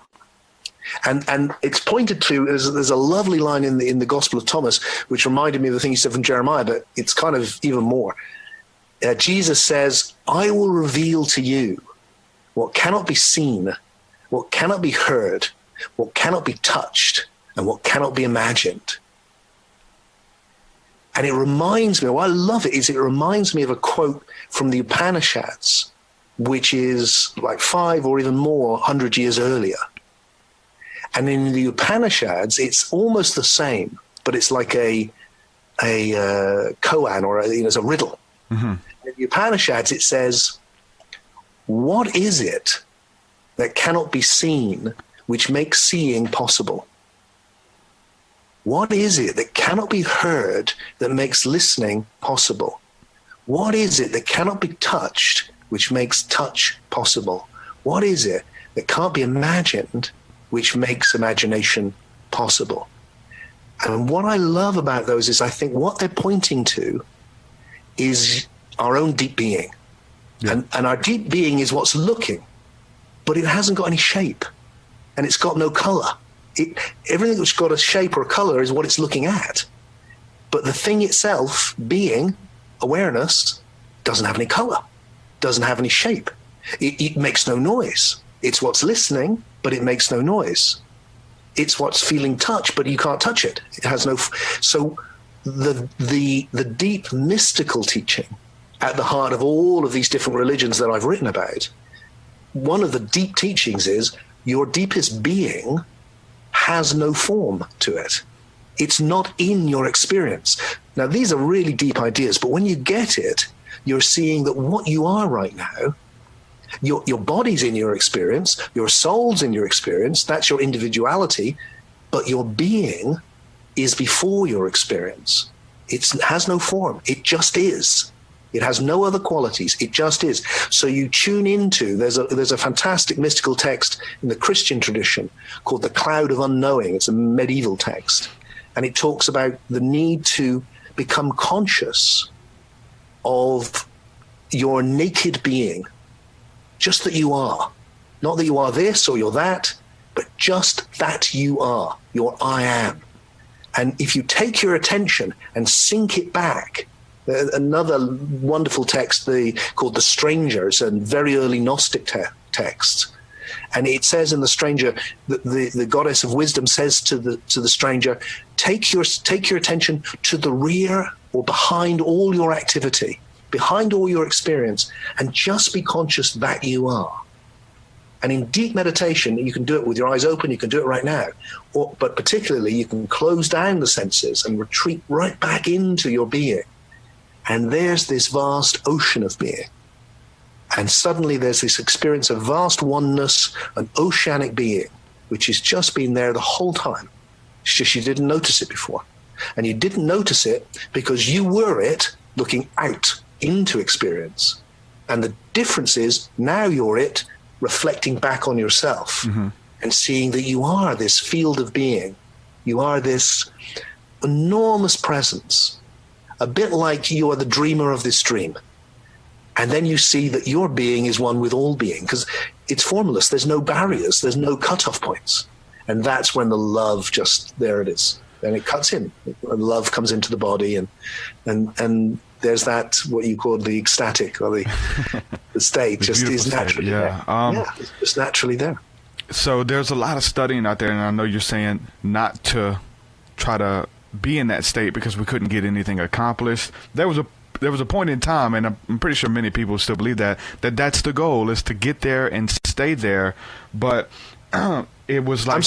And it's pointed to, there's a lovely line in the Gospel of Thomas, which reminded me of the thing he said from Jeremiah, but it's kind of even more. Jesus says, I will reveal to you what cannot be seen, what cannot be heard, what cannot be touched, and what cannot be imagined. And it reminds me, what I love it reminds me of a quote from the Upanishads, which is like 5 or even more 100 years earlier. And in the Upanishads, it's almost the same, but it's like a koan, or it's a riddle. Mm-hmm. In the Upanishads, it says, what is it that cannot be seen, which makes seeing possible? What is it that cannot be heard, that makes listening possible? What is it that cannot be touched, which makes touch possible? What is it that can't be imagined, which makes imagination possible? And what I love about those is I think what they're pointing to is our own deep being. Yeah. And our deep being is what's looking, but it hasn't got any shape, and it's got no color. Everything that's got a shape or a color is what it's looking at. But the thing itself, being, awareness, doesn't have any color, doesn't have any shape. It makes no noise. It's what's listening, but it makes no noise. It's what's feeling touch, but you can't touch it. It has no. So the deep mystical teaching at the heart of all of these different religions that I've written about, one of the deep teachings is your deepest being has no form to it. It's not in your experience. Now, these are really deep ideas, but when you get it, you're seeing that what you are right now, your body's in your experience, your soul's in your experience, that's your individuality, but your being is before your experience. It has no form. It just is. It has no other qualities. It just is. So you tune into, there's a fantastic mystical text in the Christian tradition called The Cloud of Unknowing. It's a medieval text. And it talks about the need to become conscious of your naked being, just that you are. Not that you are this or you're that, but just that you are, your I am. And if you take your attention and sink it back, another wonderful text called The Stranger, it's a very early Gnostic text. And it says in The Stranger, that the goddess of wisdom says to the stranger, take your attention to the rear or behind all your activity, behind all your experience, and just be conscious that you are. And in deep meditation, you can do it with your eyes open, you can do it right now. But particularly, you can close down the senses and retreat right back into your being. And there's this vast ocean of being. And suddenly there's this experience of vast oneness, an oceanic being, which has just been there the whole time. It's just you didn't notice it before. And you didn't notice it because you were it looking out into experience. And the difference is now you're it reflecting back on yourself, mm-hmm. and seeing that you are this field of being You are this enormous presence, a bit like you are the dreamer of this dream. And then you see that your being is one with all being, because it's formless. There's no barriers. There's no cutoff points. And that's when the love just, there it is. And it cuts in. And love comes into the body, and there's that, what you call the ecstatic, or the state just is naturally there. It's just naturally there. So there's a lot of studying out there, and I know you're saying not to try to be in that state because we couldn't get anything accomplished. There was a point in time, and I'm pretty sure many people still believe that's the goal, is to get there and stay there. But it was like,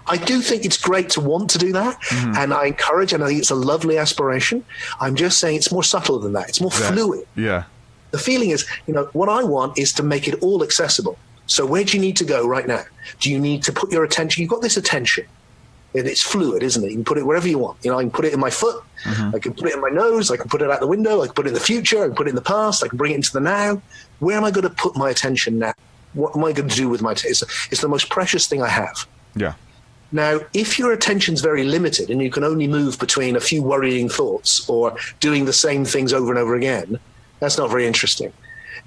I do think it's great to want to do that, and I encourage, and I think it's a lovely aspiration. I'm just saying it's more subtle than that. It's more fluid. Yeah. The feeling is, what I want is to make it all accessible. So where do you need to go right now? Do you need to put your attention? You've got this attention. And it's fluid, isn't it? You can put it wherever you want. I can put it in my foot. I can put it in my nose. I can put it out the window. I can put it in the future. I can put it in the past. I can bring it into the now. Where am I going to put my attention now? What am I going to do with my attention? It's the most precious thing I have. Yeah. Now, if your attention's very limited and you can only move between a few worrying thoughts or doing the same things over and over again, that's not very interesting.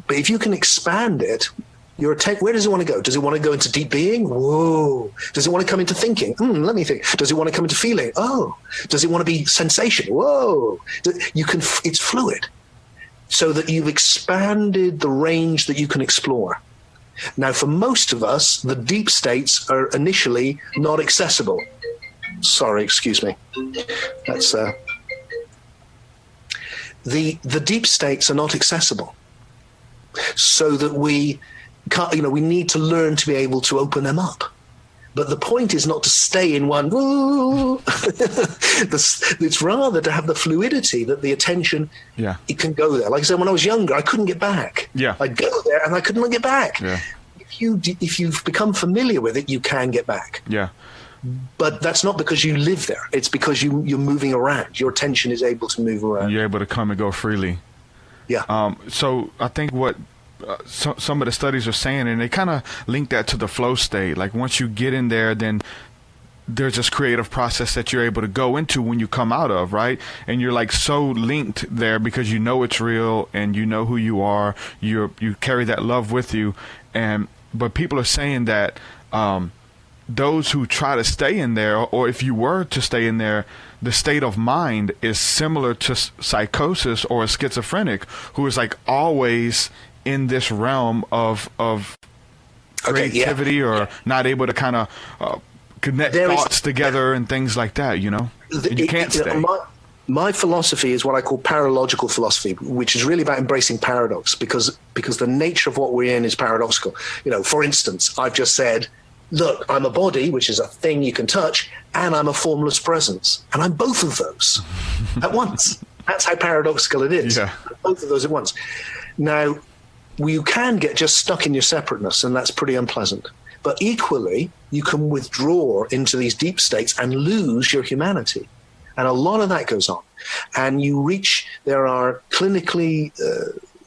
But if you can expand it, where does it want to go? Does it want to go into deep being? Whoa. Does it want to come into thinking? Let me think. Does it want to come into feeling? Oh. Does it want to be sensation? Whoa. It's fluid, so that you've expanded the range that you can explore. Now, for most of us, the deep states are initially not accessible. Sorry, excuse me. That's the deep states are not accessible, so that we need to learn to be able to open them up. But the point is not to stay in one. It's rather to have the fluidity that the attention, it can go there. Like I said, when I was younger, I couldn't get back. Yeah. I'd go there and I couldn't get back. Yeah. If you've become familiar with it, you can get back. Yeah. But that's not because you live there. It's because you're moving around. Your attention is able to move around. You're able to come and go freely. Yeah. So I think what some of the studies are saying, and they kind of link that to the flow state. Like once you get in there, then there's this creative process that you're able to go into when you come out of, right? And you're like so linked there because you know it's real and you know who you are. You carry that love with you. But people are saying that those who try to stay in there, or if you were to stay in there, the state of mind is similar to psychosis or a schizophrenic who is like always in this realm of creativity or not able to kind of connect thoughts together and things like that, and you can't stay. My philosophy is what I call paralogical philosophy, which is really about embracing paradox, because the nature of what we're in is paradoxical. For instance, I've just said, look, I'm a body, which is a thing you can touch, and I'm a formless presence. And I'm both of those at once. That's how paradoxical it is. Yeah. Both of those at once. Now, you can get just stuck in your separateness, and that's pretty unpleasant. But equally, you can withdraw into these deep states and lose your humanity. And a lot of that goes on. And there are clinically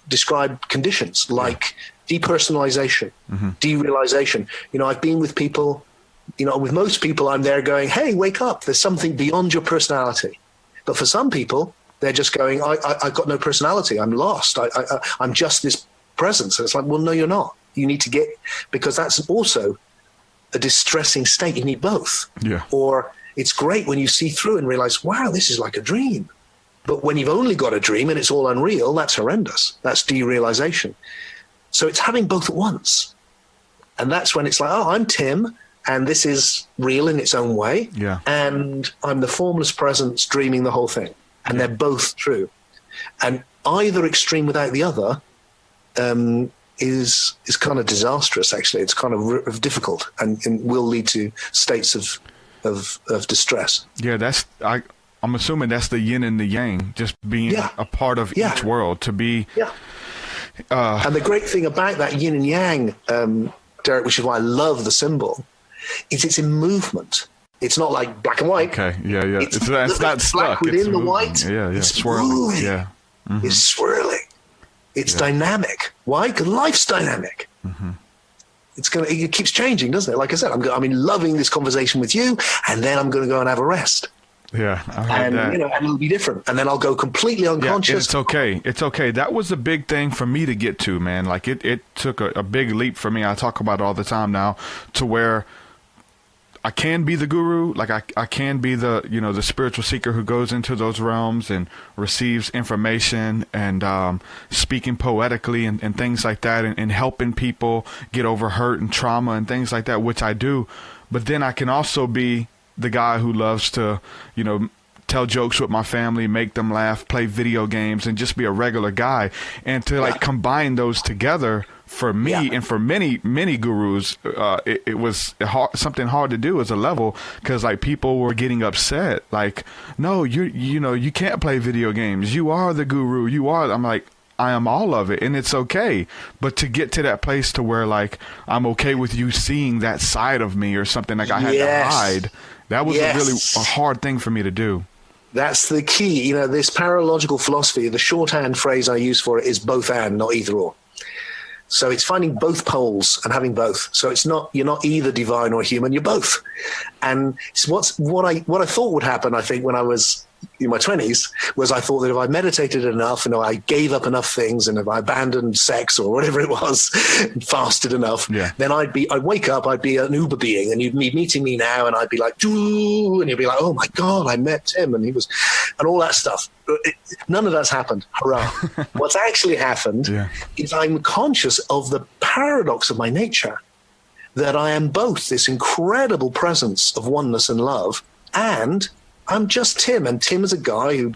described conditions like depersonalization, derealization. I've been with people, with most people, I'm there going, hey, wake up. There's something beyond your personality. But for some people, they're just going, I've got no personality. I'm lost. I'm just this presence. And it's like, well, no, you're not. You need to because that's also a distressing state. You need both. Yeah. Or it's great when you see through and realize, wow, this is like a dream. But when you've only got a dream and it's all unreal, that's horrendous. That's derealization. So it's having both at once. And that's when it's like, oh, I'm Tim, and this is real in its own way. Yeah. And I'm the formless presence dreaming the whole thing. And they're both true. And either extreme without the other is kind of disastrous, actually. It's kind of difficult and will lead to states of distress. Yeah, I'm assuming that's the yin and the yang, just being a part of each world, to be... Yeah. And the great thing about that yin and yang, Derek, which is why I love the symbol, is it's in movement. It's not like black and white. Okay, yeah. It's not stuck. Black within the white. Yeah. It's swirling. Moving. Yeah. It's swirling. It's dynamic. Why? Because life's dynamic. it keeps changing, doesn't it? Like I said, I'm loving this conversation with you, and then I'm going to go and have a rest. Yeah, I heard that. And it'll be different. And then I'll go completely unconscious. Yeah, it's okay. It's okay. That was a big thing for me to get to, man. Like it took a big leap for me. I talk about it all the time now, to where I can be the guru. Like I can be the the spiritual seeker who goes into those realms and receives information and speaking poetically and things like that, and helping people get over hurt and trauma and things like that, which I do. But then I can also be the guy who loves to, tell jokes with my family, make them laugh, play video games, and just be a regular guy. And to combine those together for me and for many, many gurus, it was something hard to do as a level, because people were getting upset. Like, no, you can't play video games. You are the guru. You are. I'm like, I am all of it, and it's okay. But to get to that place to where I'm okay with you seeing that side of me or something, I had to hide. That was a really hard thing for me to do. That's the key. This paralogical philosophy, the shorthand phrase I use for it is both and, not either or. So it's finding both poles and having both. So you're not either divine or human, you're both. And it's what I thought would happen, I think, when I was in my 20s, was I thought that if I meditated enough and I gave up enough things, and if I abandoned sex or whatever it was, and fasted enough, then I'd wake up, I'd be an Uber being, and you'd be meeting me now, and I'd be like, and you'd be like, oh my God, I met Tim, and all that stuff. None of that's happened. Hurrah. What's actually happened is I'm conscious of the paradox of my nature, that I am both this incredible presence of oneness and love, and I'm just Tim. And Tim is a guy who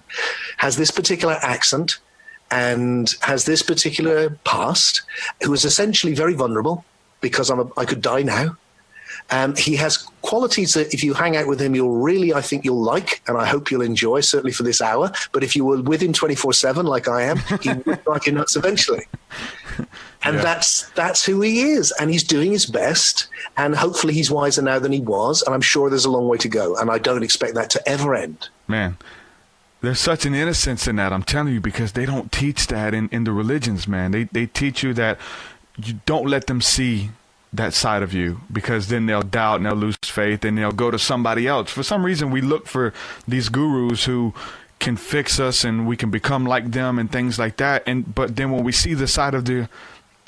has this particular accent and has this particular past, who is essentially very vulnerable, because I could die now. He has qualities that if you hang out with him, I think you'll like, and I hope you'll enjoy, certainly for this hour. But if you were with him 24/7, like I am, he would drive you nuts eventually. And that's who he is. And he's doing his best. And hopefully he's wiser now than he was. And I'm sure there's a long way to go. And I don't expect that to ever end. Man, there's such an innocence in that, I'm telling you, because they don't teach that in the religions, man. They teach you that you don't let them see that side of you, because then they'll doubt and they'll lose faith and they'll go to somebody else. For some reason, we look for these gurus who can fix us and we can become like them and things like that. But then when we see the side of the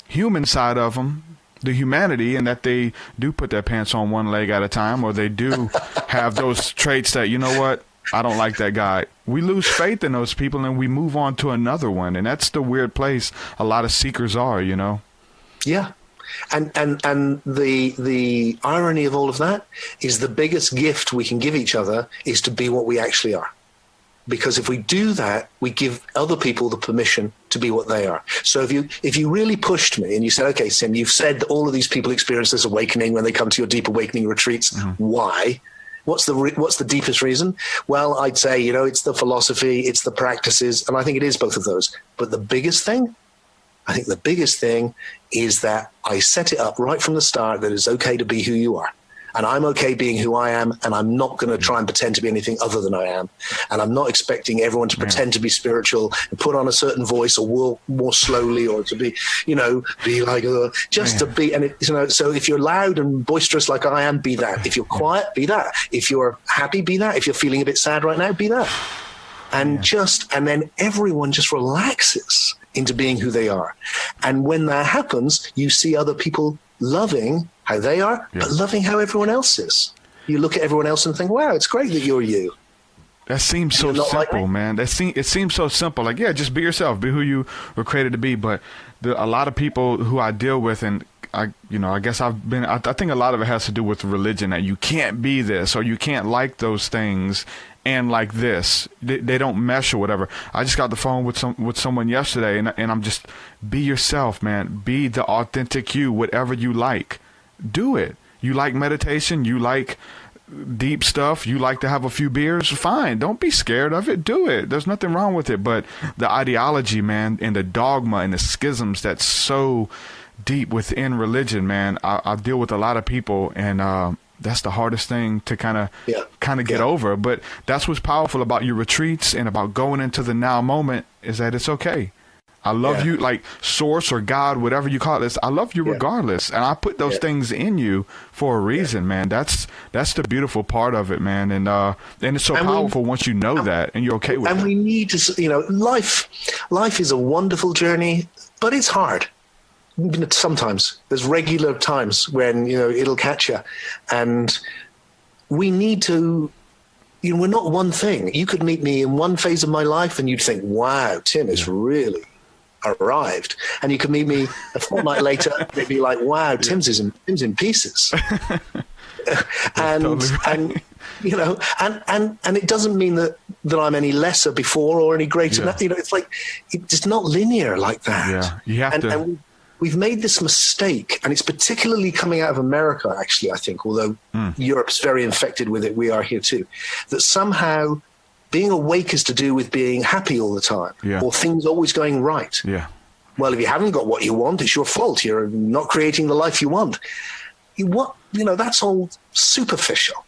human side of them, the humanity, and that they do put their pants on one leg at a time, or they do have those traits that, you know what, I don't like that guy. We lose faith in those people and we move on to another one. And that's the weird place a lot of seekers are, Yeah. And the irony of all of that is the biggest gift we can give each other is to be what we actually are. Because if we do that, we give other people the permission to be what they are. So if you really pushed me and you said, okay, Sim, you've said that all of these people experience this awakening when they come to your deep awakening retreats. Mm-hmm. Why? What's the deepest reason? Well, I'd say, it's the philosophy, it's the practices, and I think it is both of those. But the biggest thing is that I set it up right from the start that it's okay to be who you are. And I'm okay being who I am, and I'm not going to try and pretend to be anything other than I am. And I'm not expecting everyone to pretend to be spiritual and put on a certain voice or walk more slowly, or to be, be like, just to be. And so if you're loud and boisterous like I am, be that. If you're quiet, be that. If you're happy, be that. If you're feeling a bit sad right now, be that. And then everyone just relaxes into being who they are. And when that happens, you see other people loving how they are, but loving how everyone else is. You look at everyone else and think, wow, it's great that you're you. That seems so simple, man. It seems so simple. Like, just be yourself, be who you were created to be. But a lot of people who I deal with, and I guess I think a lot of it has to do with religion, that you can't be this or you can't like those things and like this. They don't mesh or whatever. I just got the phone with someone yesterday, and I'm just, be yourself, man. Be the authentic you, whatever you like. Do it. You like meditation, you like deep stuff, you like to have a few beers, fine. Don't be scared of it. Do it. There's nothing wrong with it. But the ideology, man, and the dogma and the schisms that's so deep within religion, man, I deal with a lot of people, and that's the hardest thing to kind of get over. But that's what's powerful about your retreats and about going into the now moment, is that it's okay. I love you, like source or God, whatever you call this. I love you regardless. And I put those things in you for a reason, man. That's the beautiful part of it, man. And it's so powerful once you know that and you're okay with it. And we need to, life is a wonderful journey, but it's hard. Sometimes there's regular times when, it'll catch you. And we need to, we're not one thing. You could meet me in one phase of my life and you'd think, wow, Tim is really arrived. And you could meet me a fortnight later and it'd be like, wow, Tim's in pieces. And it doesn't mean that I'm any lesser before or any greater. It's like, it's not linear like that. Yeah, you have to. And we've made this mistake, and it's particularly coming out of America, actually, I think, although Europe's very infected with it, we are here too, that somehow being awake is to do with being happy all the time or things always going right. Yeah. Well, if you haven't got what you want, it's your fault. You're not creating the life you want. That's all superficial.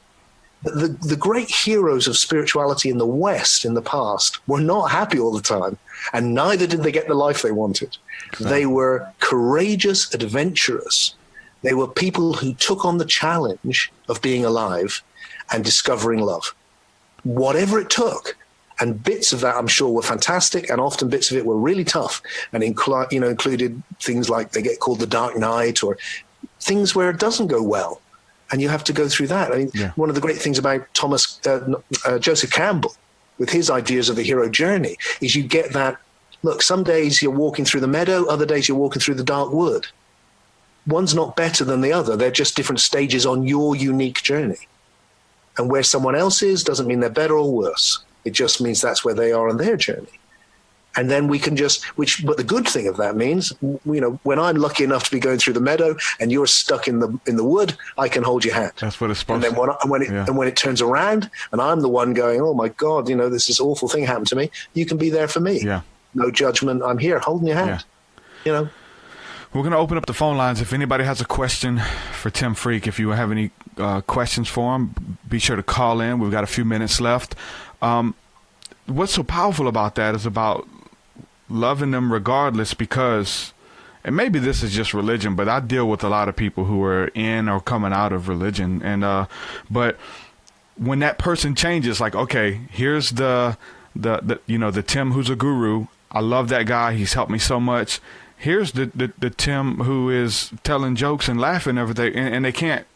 The great heroes of spirituality in the West in the past were not happy all the time, and neither did they get the life they wanted. They were courageous adventurers. They were people who took on the challenge of being alive and discovering love, whatever it took. And bits of that, I'm sure, were fantastic, and often bits of it were really tough, and included things like they get called the dark night, or things where it doesn't go well, and you have to go through that. I mean, one of the great things about Joseph Campbell, with his ideas of the hero journey, is you get that. Look, some days you're walking through the meadow, other days you're walking through the dark wood. One's not better than the other. They're just different stages on your unique journey. And where someone else is doesn't mean they're better or worse. It just means that's where they are on their journey. And then we can but the good thing of that means, when I'm lucky enough to be going through the meadow and you're stuck in the wood, I can hold your hand. That's what it's supposed to. And when it turns around and I'm the one going, oh my God, this awful thing happened to me, you can be there for me. Yeah. No judgment. I'm here holding your hand. Yeah. We're going to open up the phone lines. If anybody has a question for Tim Freke, if you have any questions for him, be sure to call in. We've got a few minutes left. What's so powerful about that is about loving them regardless, because, and maybe this is just religion, but I deal with a lot of people who are in or coming out of religion. And but when that person changes, like, okay, here's the Tim who's a guru. I love that guy. He's helped me so much. Here's the Tim who is telling jokes and laughing and everything, and they can't,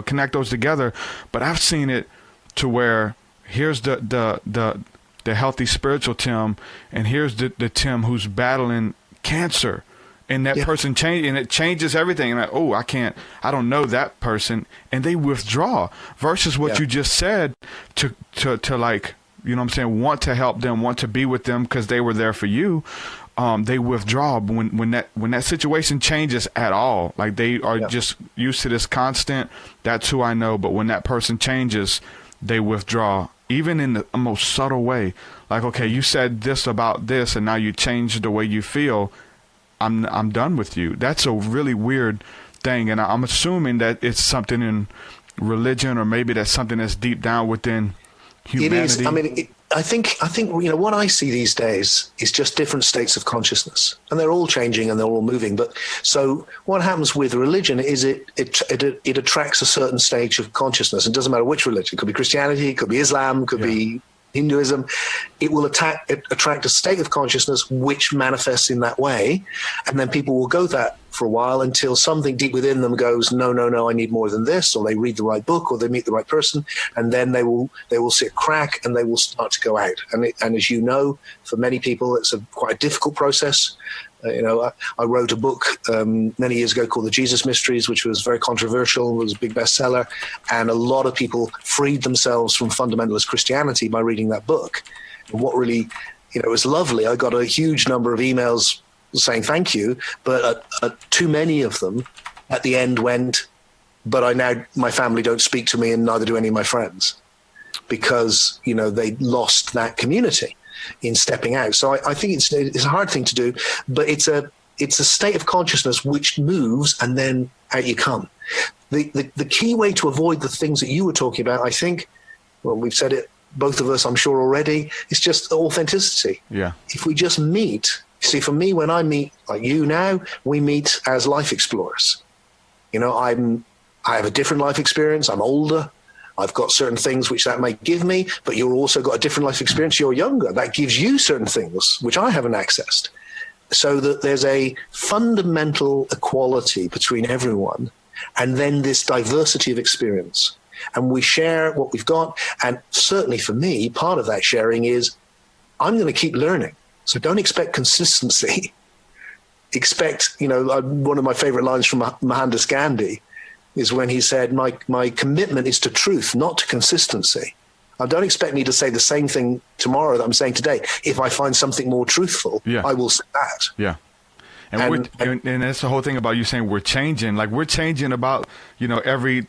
connect those together. But I've seen it to where here's the healthy spiritual Tim, and here's the Tim who's battling cancer, and that person and it changes everything. And I don't know that person, and they withdraw. Versus what you just said to like, want to help them, want to be with them because they were there for you. They withdraw when that situation changes at all. Like they are just used to this constant, that's who I know. But when that person changes, they withdraw, even in the most subtle way. Like, okay, you said this about this, and now you changed the way you feel. I'm done with you. That's a really weird thing, and I'm assuming that it's something in religion, or maybe that's something that's deep down within humanity. It is. I mean, I think what I see these days is just different states of consciousness, and they're all changing and they're all moving. But so what happens with religion is it attracts a certain stage of consciousness. It doesn't matter which religion. It could be Christianity, it could be Islam, it could be Hinduism. It will attract a state of consciousness which manifests in that way, and then people will go that for a while until something deep within them goes, no, I need more than this, or they read the right book, or they meet the right person, and then they will see a crack and they will start to go out. And as you know, for many people, it's quite a difficult process. I wrote a book many years ago called The Jesus Mysteries, which was very controversial, was a big bestseller, and a lot of people freed themselves from fundamentalist Christianity by reading that book. And what really, it was lovely. I got a huge number of emails saying thank you, but too many of them at the end went, but my family don't speak to me, and neither do any of my friends, because they lost that community in stepping out. So I think it's a hard thing to do, but it's a state of consciousness which moves, and then out you come. The key way to avoid the things that you were talking about, I think, well, we've said it, both of us, I'm sure already, is just authenticity. Yeah. If we just meet See, for me, when I meet like you now, we meet as life explorers. You know, I have a different life experience. I'm older. I've got certain things which that may give me, but you've also got a different life experience. You're younger. That gives you certain things which I haven't accessed. So that there's a fundamental equality between everyone, and then this diversity of experience. And we share what we've got. And certainly for me, part of that sharing is I'm going to keep learning. So don't expect consistency. Expect, you know, one of my favorite lines from Mohandas Gandhi is when he said, my commitment is to truth, not to consistency. Don't expect me to say the same thing tomorrow that I'm saying today. If I find something more truthful, I will say that. Yeah. And that's the whole thing about you saying we're changing. Like, we're changing about, you know, every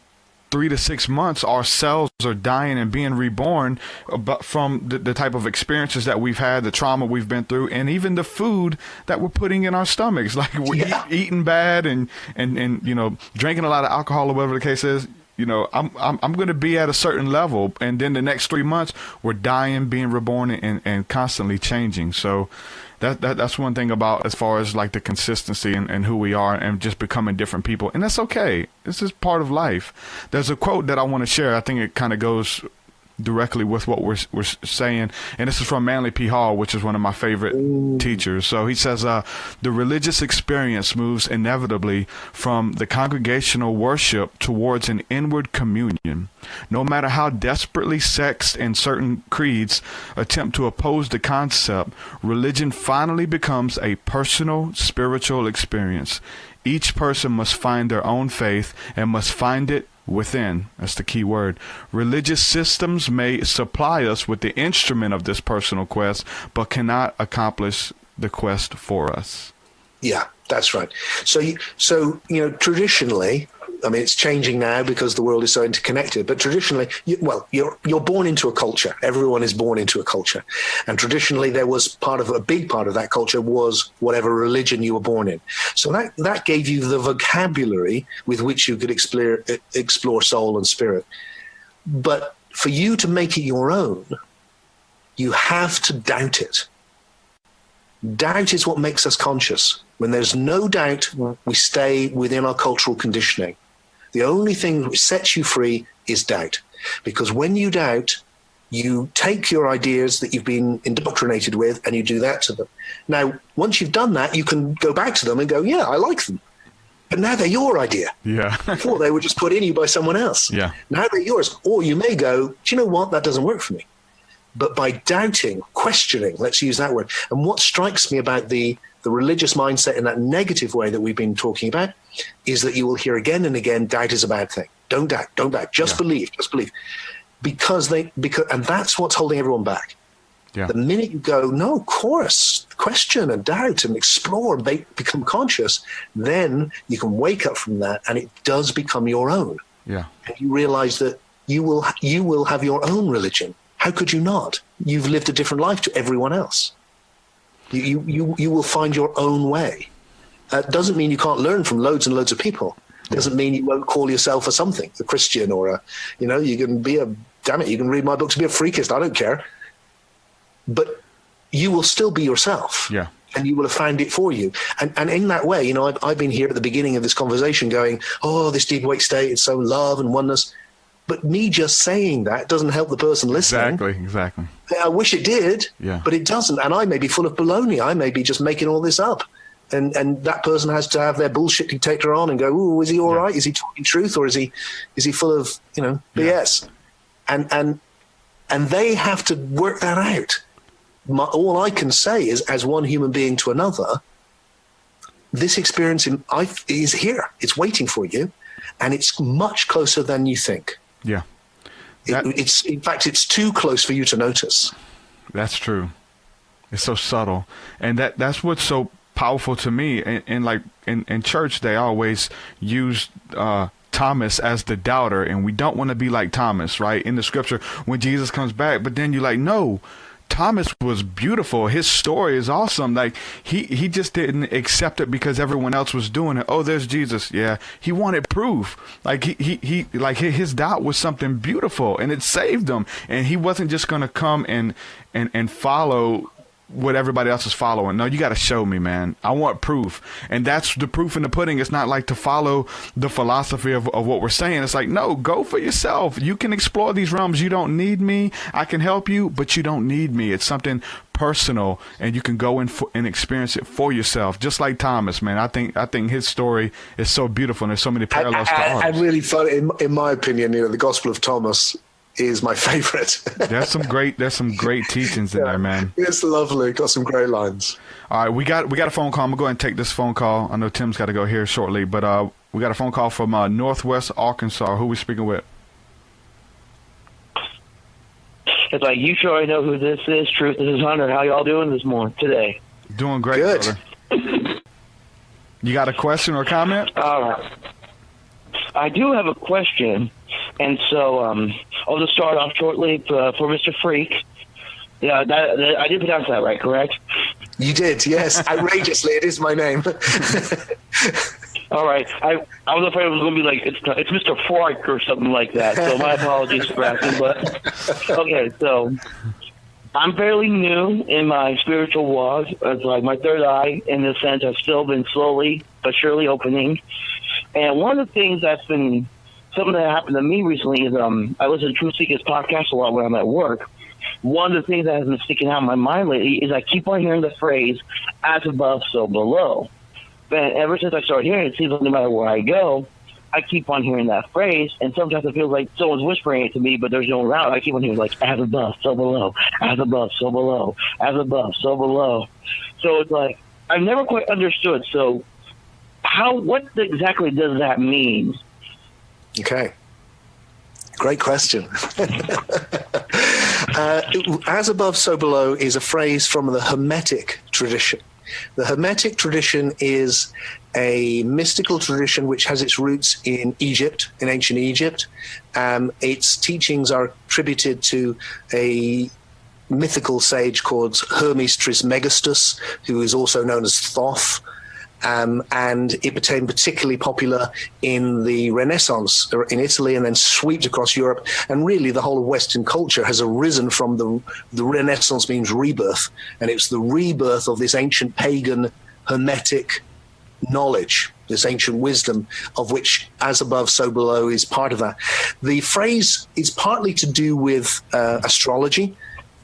3 to 6 months, our cells are dying and being reborn from the type of experiences that we've had, the trauma we've been through, and even the food that we're putting in our stomachs. Like, we're eating bad and you know, drinking a lot of alcohol or whatever the case is. You know, I'm going to be at a certain level, and then the next 3 months we're dying, being reborn, and constantly changing. So that's one thing about as far as like the consistency and who we are and just becoming different people. And that's okay. This is part of life. There's a quote that I want to share. I think it kind of goes directly with what we're saying, and this is from Manly P. Hall, which is one of my favorite teachers. So he says, the religious experience moves inevitably from the congregational worship towards an inward communion. No matter how desperately sects and certain creeds attempt to oppose the concept, religion finally becomes a personal spiritual experience. Each person must find their own faith and must find it within. That's the key word. Religious systems may supply us with the instrument of this personal quest, but cannot accomplish the quest for us. Yeah, that's right. So you know, traditionally, I mean, it's changing now because the world is so interconnected. But traditionally, you're born into a culture. Everyone is born into a culture, and traditionally, there was a big part of that culture was whatever religion you were born in. So that gave you the vocabulary with which you could explore soul and spirit. But for you to make it your own, you have to doubt it. Doubt is what makes us conscious. When there's no doubt, we stay within our cultural conditioning. The only thing that sets you free is doubt. Because when you doubt, you take your ideas that you've been indoctrinated with and you do that to them. Now, once you've done that, you can go back to them and go, yeah, I like them. But now they're your idea. Yeah. Before they were just put in you by someone else. Yeah. Now they're yours. Or you may go, do you know what? That doesn't work for me. But by doubting, questioning, let's use that word. And what strikes me about the religious mindset in that negative way that we've been talking about is that you will hear again and again, doubt is a bad thing. Don't doubt, don't doubt. Just believe, just believe. Because and that's what's holding everyone back. Yeah. The minute you go, no, of course, question and doubt and explore and become conscious, then you can wake up from that and it does become your own. Yeah. And you realize that you will have your own religion. How could you not? You've lived a different life to everyone else. You will find your own way. That doesn't mean you can't learn from loads and loads of people. Doesn't mean you won't call yourself a Christian or you can be you can read my books and be a freakist. I don't care. But you will still be yourself. Yeah. And you will have found it for you. And in that way, I've been here at the beginning of this conversation going, oh, this deep awake state, it's so love and oneness. But me just saying that doesn't help the person listening. Exactly. I wish it did, but it doesn't. And I may be full of baloney. I may be just making all this up. And that person has to have their bullshit detector on and go, ooh, is he all right? Is he talking truth, or is he full of BS? And they have to work that out. All I can say is, as one human being to another, this experience is here. It's waiting for you, and it's much closer than you think. Yeah. It's in fact, it's too close for you to notice. That's true. It's so subtle. And that's what's so powerful to me. And like in church, they always use Thomas as the doubter, and we don't want to be like Thomas, right? In the scripture, when Jesus comes back, but then you're like, no, Thomas was beautiful. His story is awesome. Like he just didn't accept it because everyone else was doing it. Oh, there's Jesus. Yeah. He wanted proof. Like he his doubt was something beautiful, and it saved him. And he wasn't just going to come and follow what everybody else is following. No, you got to show me, man. I want proof. And that's the proof in the pudding. It's not like to follow the philosophy of what we're saying. It's like, no, go for yourself. You can explore these realms. You don't need me. I can help you, but you don't need me. It's something personal, and you can go in and experience it for yourself. Just like Thomas, man. I think his story is so beautiful, and there's so many parallels to ours. And really fun, in my opinion, the Gospel of Thomas is my favorite. There's some great teachings in there, man. It's lovely. Got some great lines. All right, we got a phone call. I'm gonna go ahead and take this phone call. I know Tim's got to go here shortly, but we got a phone call from Northwest Arkansas. Who we speaking with? It's like, you sure I know who this is. Truth, this is Hunter. How y'all doing this morning, today? Doing great, good. Brother. You got a question or comment? I do have a question, and so I'll just start off shortly for Mr. Freke. Yeah, I did pronounce that right, correct? You did, yes. Outrageously, it is my name. All right. I was afraid it was going to be like, it's Mr. Freke or something like that, so my apologies for asking. But, okay, so I'm fairly new in my spiritual walk. It's like my third eye, in the sense, I've still been slowly but surely opening. And one of the things that's been something that happened to me recently is I listen to TruthSeekahs podcast a lot when I'm at work. One of the things that has been sticking out in my mind lately is I keep on hearing the phrase, as above, so below. And ever since I started hearing it, it seems like no matter where I go, I keep on hearing that phrase, and sometimes it feels like someone's whispering it to me, but there's no one around. I keep on hearing, like, as above, so below, as above, so below, as above, so below. So it's like, I've never quite understood. So what exactly does that mean? Okay. Great question. As above, so below is a phrase from the Hermetic tradition. The Hermetic tradition is a mystical tradition which has its roots in Egypt, in ancient Egypt. Its teachings are attributed to a mythical sage called Hermes Trismegistus, who is also known as Thoth. And it became particularly popular in the Renaissance in Italy, and then swept across Europe. And really, the whole of Western culture has arisen from the Renaissance means rebirth, and it's the rebirth of this ancient pagan Hermetic knowledge, this ancient wisdom, of which as above, so below is part of that. The phrase is partly to do with astrology.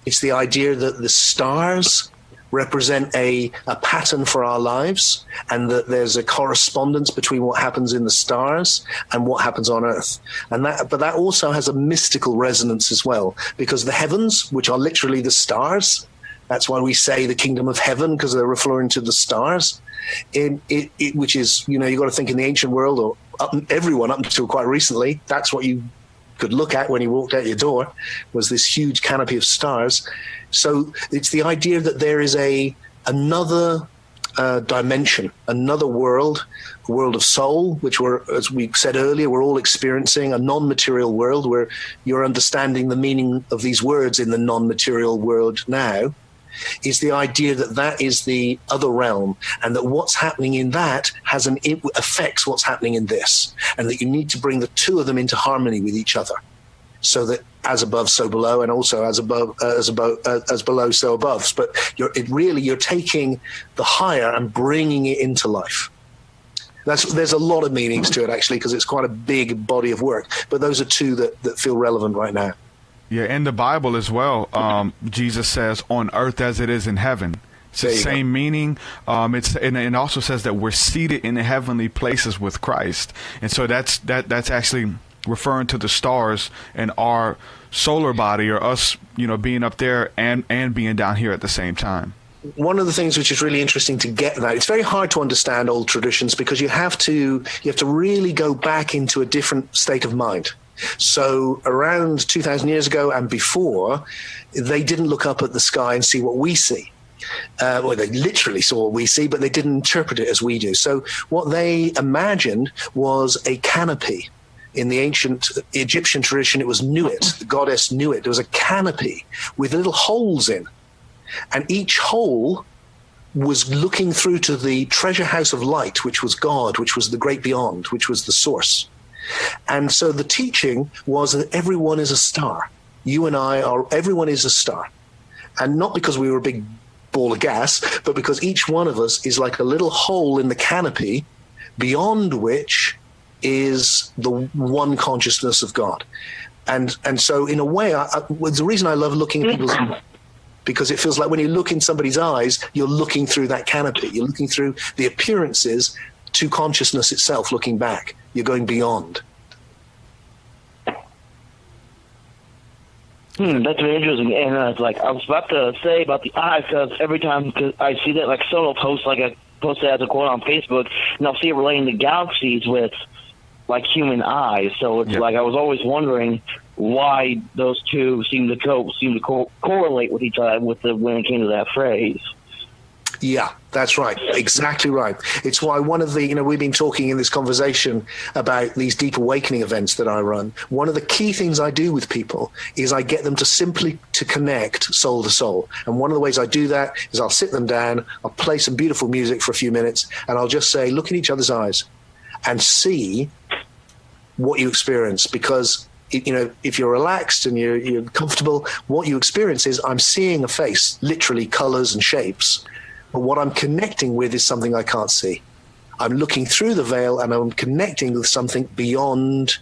It's the idea that the stars represent a pattern for our lives, and that there's a correspondence between what happens in the stars and what happens on Earth. But that also has a mystical resonance as well, because the heavens, which are literally the stars, that's why we say the kingdom of heaven, because they're referring to the stars, which is, you've got to think in the ancient world, or everyone up until quite recently, that's what you could look at when you walked out your door, was this huge canopy of stars. So it's the idea that there is another dimension, another world, a world of soul, which as we said earlier, we're all experiencing, a non-material world where you're understanding the meaning of these words in the non-material world now, is the idea that that is the other realm, and that what's happening in that affects what's happening in this, and that you need to bring the two of them into harmony with each other, so that as above, so below, and also as below, so above. But you're taking the higher and bringing it into life. There's a lot of meanings to it, actually, because it's quite a big body of work. But those are two that feel relevant right now. Yeah, in the Bible as well, Jesus says, on earth as it is in heaven. It's the same meaning. It also says that we're seated in the heavenly places with Christ. And so that's actually referring to the stars and our solar body, or us, being up there and being down here at the same time. One of the things which is really interesting to get that, it's very hard to understand old traditions, because you have to really go back into a different state of mind. So around 2,000 years ago and before, they didn't look up at the sky and see what we see. Well, they literally saw what we see, but they didn't interpret it as we do. So what they imagined was a canopy. In the ancient Egyptian tradition, it was Nuit, the goddess Nuit. There was a canopy with little holes in. And each hole was looking through to the treasure house of light, which was God, which was the great beyond, which was the source. And so the teaching was that everyone is a star. You and I everyone is a star. And not because we were big ball of gas, but because each one of us is like a little hole in the canopy beyond which is the one consciousness of God. And so in a way, the reason I love looking at people's because it feels like when you look in somebody's eyes, you're looking through that canopy. You're looking through the appearances to consciousness itself, looking back. You're going beyond. That's very interesting. And like I was about to say about the eyes, because every time I see that, like someone will post like a post it as a quote on Facebook, and I'll see it relating to galaxies with like human eyes. So it's like I was always wondering why those two seem to correlate with each other when it came to that phrase. Yeah, that's right. Exactly right. It's why one of the, we've been talking in this conversation about these deep awakening events that I run. One of the key things I do with people is I get them to simply to connect soul to soul. And one of the ways I do that is I'll sit them down, I'll play some beautiful music for a few minutes, and I'll just say, look in each other's eyes and see what you experience. Because if you're relaxed and you're comfortable, what you experience is I'm seeing a face, literally colors and shapes. But what I'm connecting with is something I can't see. I'm looking through the veil and I'm connecting with something beyond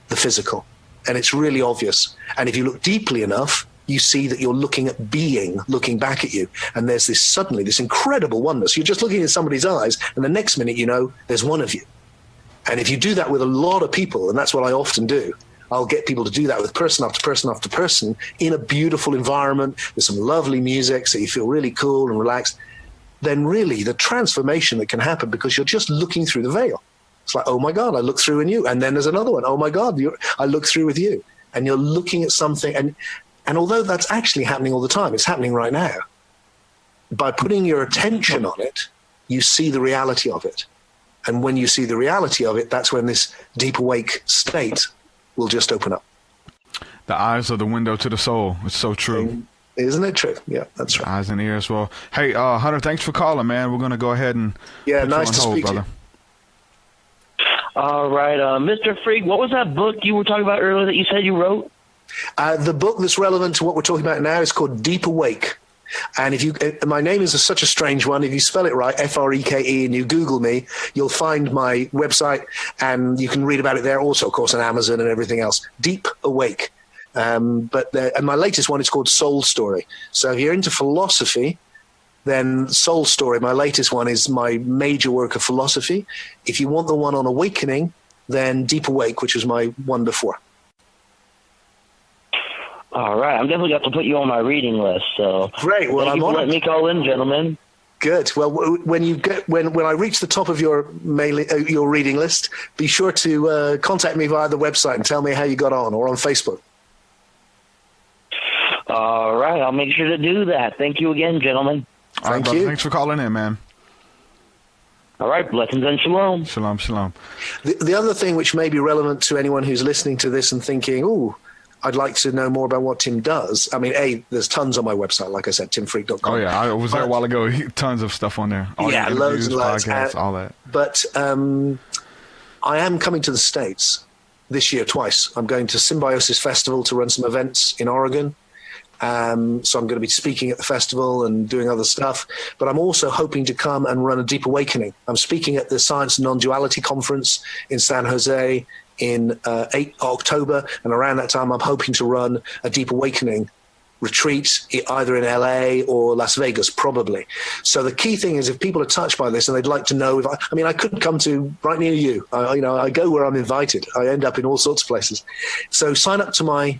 the physical. And it's really obvious. And if you look deeply enough, you see that you're looking at being looking back at you. And there's this incredible oneness. You're just looking at somebody's eyes, and the next minute, there's one of you. And if you do that with a lot of people, and that's what I often do, I'll get people to do that with person after person after person in a beautiful environment with some lovely music, so you feel really cool and relaxed. Then really the transformation that can happen, because you're just looking through the veil. It's like, oh my God, I look through in you. And then there's another one. Oh my God, I look through with you. And you're looking at something. And although that's actually happening all the time, it's happening right now. By putting your attention on it, you see the reality of it. And when you see the reality of it, that's when this deep awake state will just open up. The eyes are the window to the soul. It's so true. Isn't it true? Yeah, that's right. Eyes and ears. Well, hey, Hunter, thanks for calling, man. We're going to go ahead and put you nice on to hold, speak brother. to you. All right, Mr. Freke, what was that book you were talking about earlier that you said you wrote? The book that's relevant to what we're talking about now is called Deep Awake. And my name is such a strange one. If you spell it right, Freke, and you Google me, you'll find my website, and you can read about it there. Also, of course, on Amazon and everything else. Deep Awake. And my latest one is called Soul Story. So if you're into philosophy, then Soul Story, my latest one, is my major work of philosophy. If you want the one on awakening, then Deep Awake, which was my one before. All right, I'm definitely got to put you on my reading list. So great. Well, thank you for letting me call in, gentlemen. Good. Well, when I reach the top of your reading list, be sure to contact me via the website and tell me how you got on, or on Facebook. All right, I'll make sure to do that. Thank you again, gentlemen. All right, brother. Thanks for calling in, man. All right, blessings and shalom. Shalom, shalom. The other thing which may be relevant to anyone who's listening to this and thinking, ooh, I'd like to know more about what Tim does. I mean, there's tons on my website, like I said, timfreke.com. Oh, yeah, I was there a while ago. Tons of stuff on there. Loads and loads. Podcasts, all that. But I am coming to the States this year twice. I'm going to Symbiosis Festival to run some events in Oregon. So I'm going to be speaking at the festival and doing other stuff. But I'm also hoping to come and run a Deep Awakening. I'm speaking at the Science and Non-Duality Conference in San Jose in October. And around that time, I'm hoping to run a Deep Awakening retreat either in LA or Las Vegas, probably. So the key thing is, if people are touched by this and they'd like to know, I could come to right near you. I go where I'm invited. I end up in all sorts of places. So sign up to my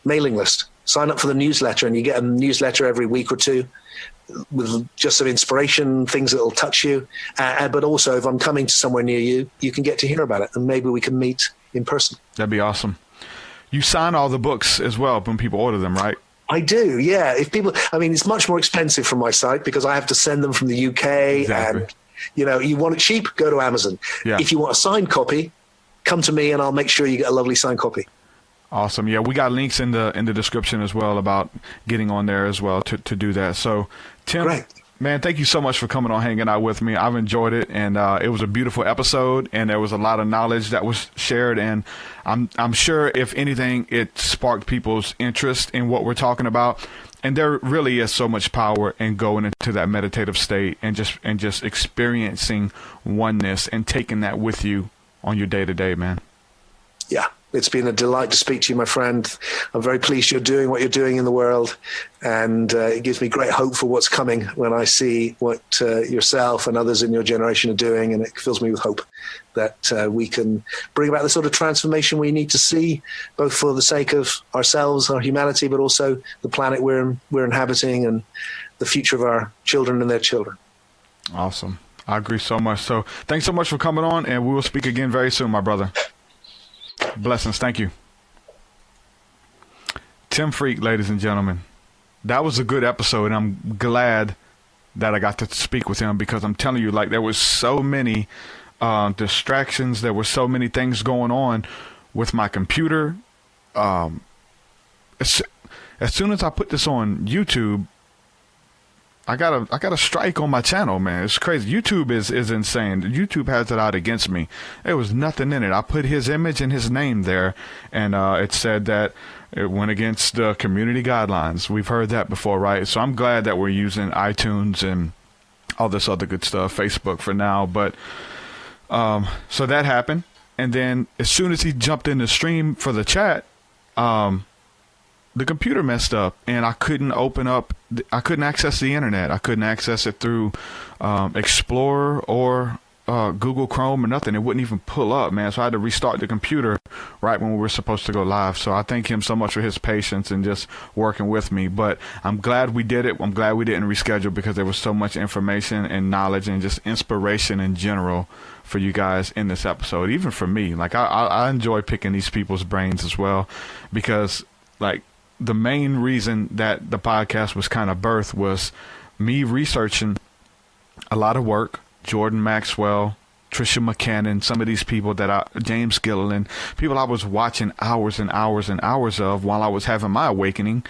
mailing list. Sign up for the newsletter, and you get a newsletter every week or two with just some inspiration, things that will touch you. But also, if I'm coming to somewhere near you, you can get to hear about it, and maybe we can meet in person. That'd be awesome. You sign all the books as well when people order them, right? I do, yeah. It's much more expensive from my site because I have to send them from the UK. Exactly. And, you want it cheap, go to Amazon. Yeah. If you want a signed copy, come to me and I'll make sure you get a lovely signed copy. Awesome. Yeah, we got links in the description as well about getting on there as well to do that. So, Tim, great. Man, thank you so much for coming on, hanging out with me. I've enjoyed it, and it was a beautiful episode, and there was a lot of knowledge that was shared, and I'm sure, if anything, it sparked people's interest in what we're talking about. And there really is so much power in going into that meditative state and just experiencing oneness and taking that with you on your day-to-day, man. Yeah, it's been a delight to speak to you, my friend. I'm very pleased you're doing what you're doing in the world, and it gives me great hope for what's coming when I see what yourself and others in your generation are doing, and it fills me with hope that we can bring about the sort of transformation we need to see, both for the sake of ourselves, our humanity, but also the planet we're inhabiting and the future of our children and their children. Awesome. I agree so much. So thanks so much for coming on, and we will speak again very soon, my brother. Blessings. Thank you. Tim Freke, ladies and gentlemen. That was a good episode, and I'm glad that I got to speak with him, because I'm telling you, like, there was so many distractions. There were so many things going on with my computer. As soon as I put this on YouTube, I got a strike on my channel, man. It's crazy. YouTube is insane. YouTube has it out against me. There was nothing in it. I put his image and his name there, and it said that it went against the community guidelines. We've heard that before, right? So I'm glad that we're using iTunes and all this other good stuff, Facebook for now. But so that happened, and then as soon as he jumped in the stream for the chat, the computer messed up, and I couldn't access the internet. I couldn't access it through Explorer or Google Chrome or nothing. It wouldn't even pull up, man. So I had to restart the computer right when we were supposed to go live. So I thank him so much for his patience and just working with me. But I'm glad we did it. I'm glad we didn't reschedule, because there was so much information and knowledge and just inspiration in general for you guys in this episode. Even for me, like I enjoy picking these people's brains as well, because like, the main reason that the podcast was kind of birthed was me researching a lot of work, Jordan Maxwell, Tricia McCannon, some of these people James Gilliland, people I was watching hours and hours and hours of while I was having my awakening,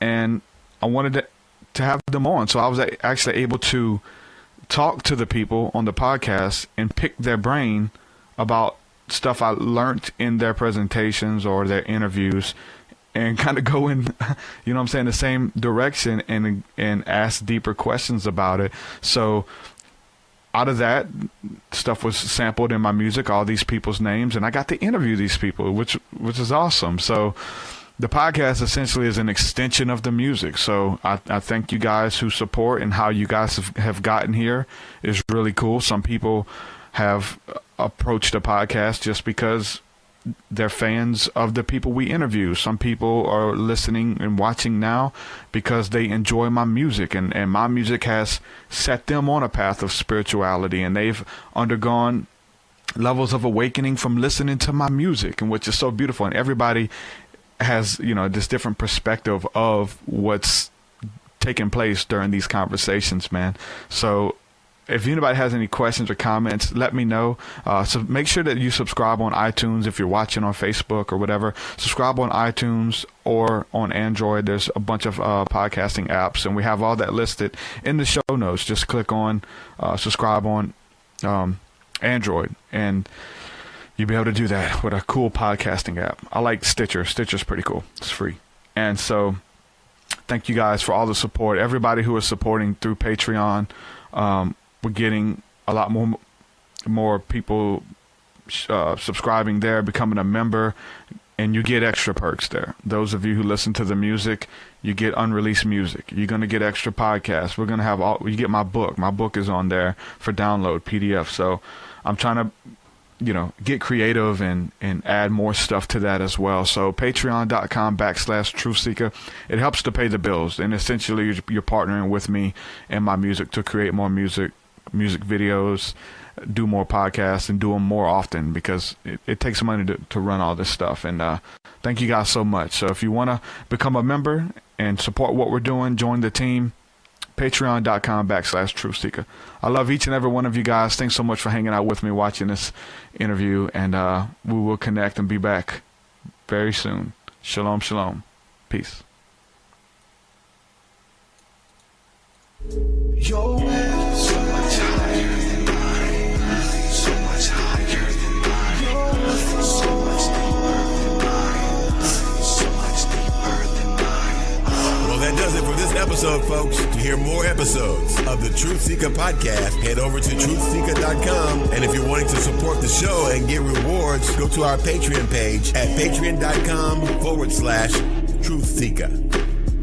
and I wanted to have them on. So I was actually able to talk to the people on the podcast and pick their brain about stuff I learned in their presentations or their interviews, and kind of go in, you know what I'm saying, the same direction and ask deeper questions about it. So out of that, stuff was sampled in my music, all these people's names, and I got to interview these people, which is awesome. So the podcast essentially is an extension of the music. So I thank you guys who support, and how you guys have gotten here is really cool. Some people have approached the podcast just because they're fans of the people we interview. Some people are listening and watching now because they enjoy my music, and my music has set them on a path of spirituality, and they've undergone levels of awakening from listening to my music, and which is so beautiful. And everybody has, this different perspective of what's taking place during these conversations, man. So if anybody has any questions or comments, let me know. So make sure that you subscribe on iTunes if you're watching on Facebook or whatever. Subscribe on iTunes or on Android. There's a bunch of podcasting apps, and we have all that listed in the show notes. Just click on subscribe on Android, and you'll be able to do that with a cool podcasting app. I like Stitcher. Stitcher's pretty cool. It's free. And so thank you guys for all the support. Everybody who is supporting through Patreon. We're getting a lot more people subscribing there, becoming a member, and you get extra perks there. Those of you who listen to the music, you get unreleased music. You're going to get extra podcasts. We're going to have you get my book. My book is on there for download, PDF. So I'm trying to, get creative and add more stuff to that as well. So patreon.com/TruthSeekah. It helps to pay the bills, and essentially you're partnering with me and my music to create more music videos, do more podcasts, and do them more often, because it takes money to run all this stuff. And thank you guys so much. So if you want to become a member and support what we're doing, join the team, patreon.com/TruthSeekah. I love each and every one of you guys. Thanks so much for hanging out with me, watching this interview, and we will connect and be back very soon. Shalom, shalom. Peace. Your way so much higher than mine, so much higher than mine, so much deeper than mine, so much deeper than mine. Well, that does it for this episode, folks. To hear more episodes of the TruthSeekah podcast, head over to TruthSeekah.com. And if you're wanting to support the show and get rewards, go to our Patreon page at patreon.com/TruthSeekah.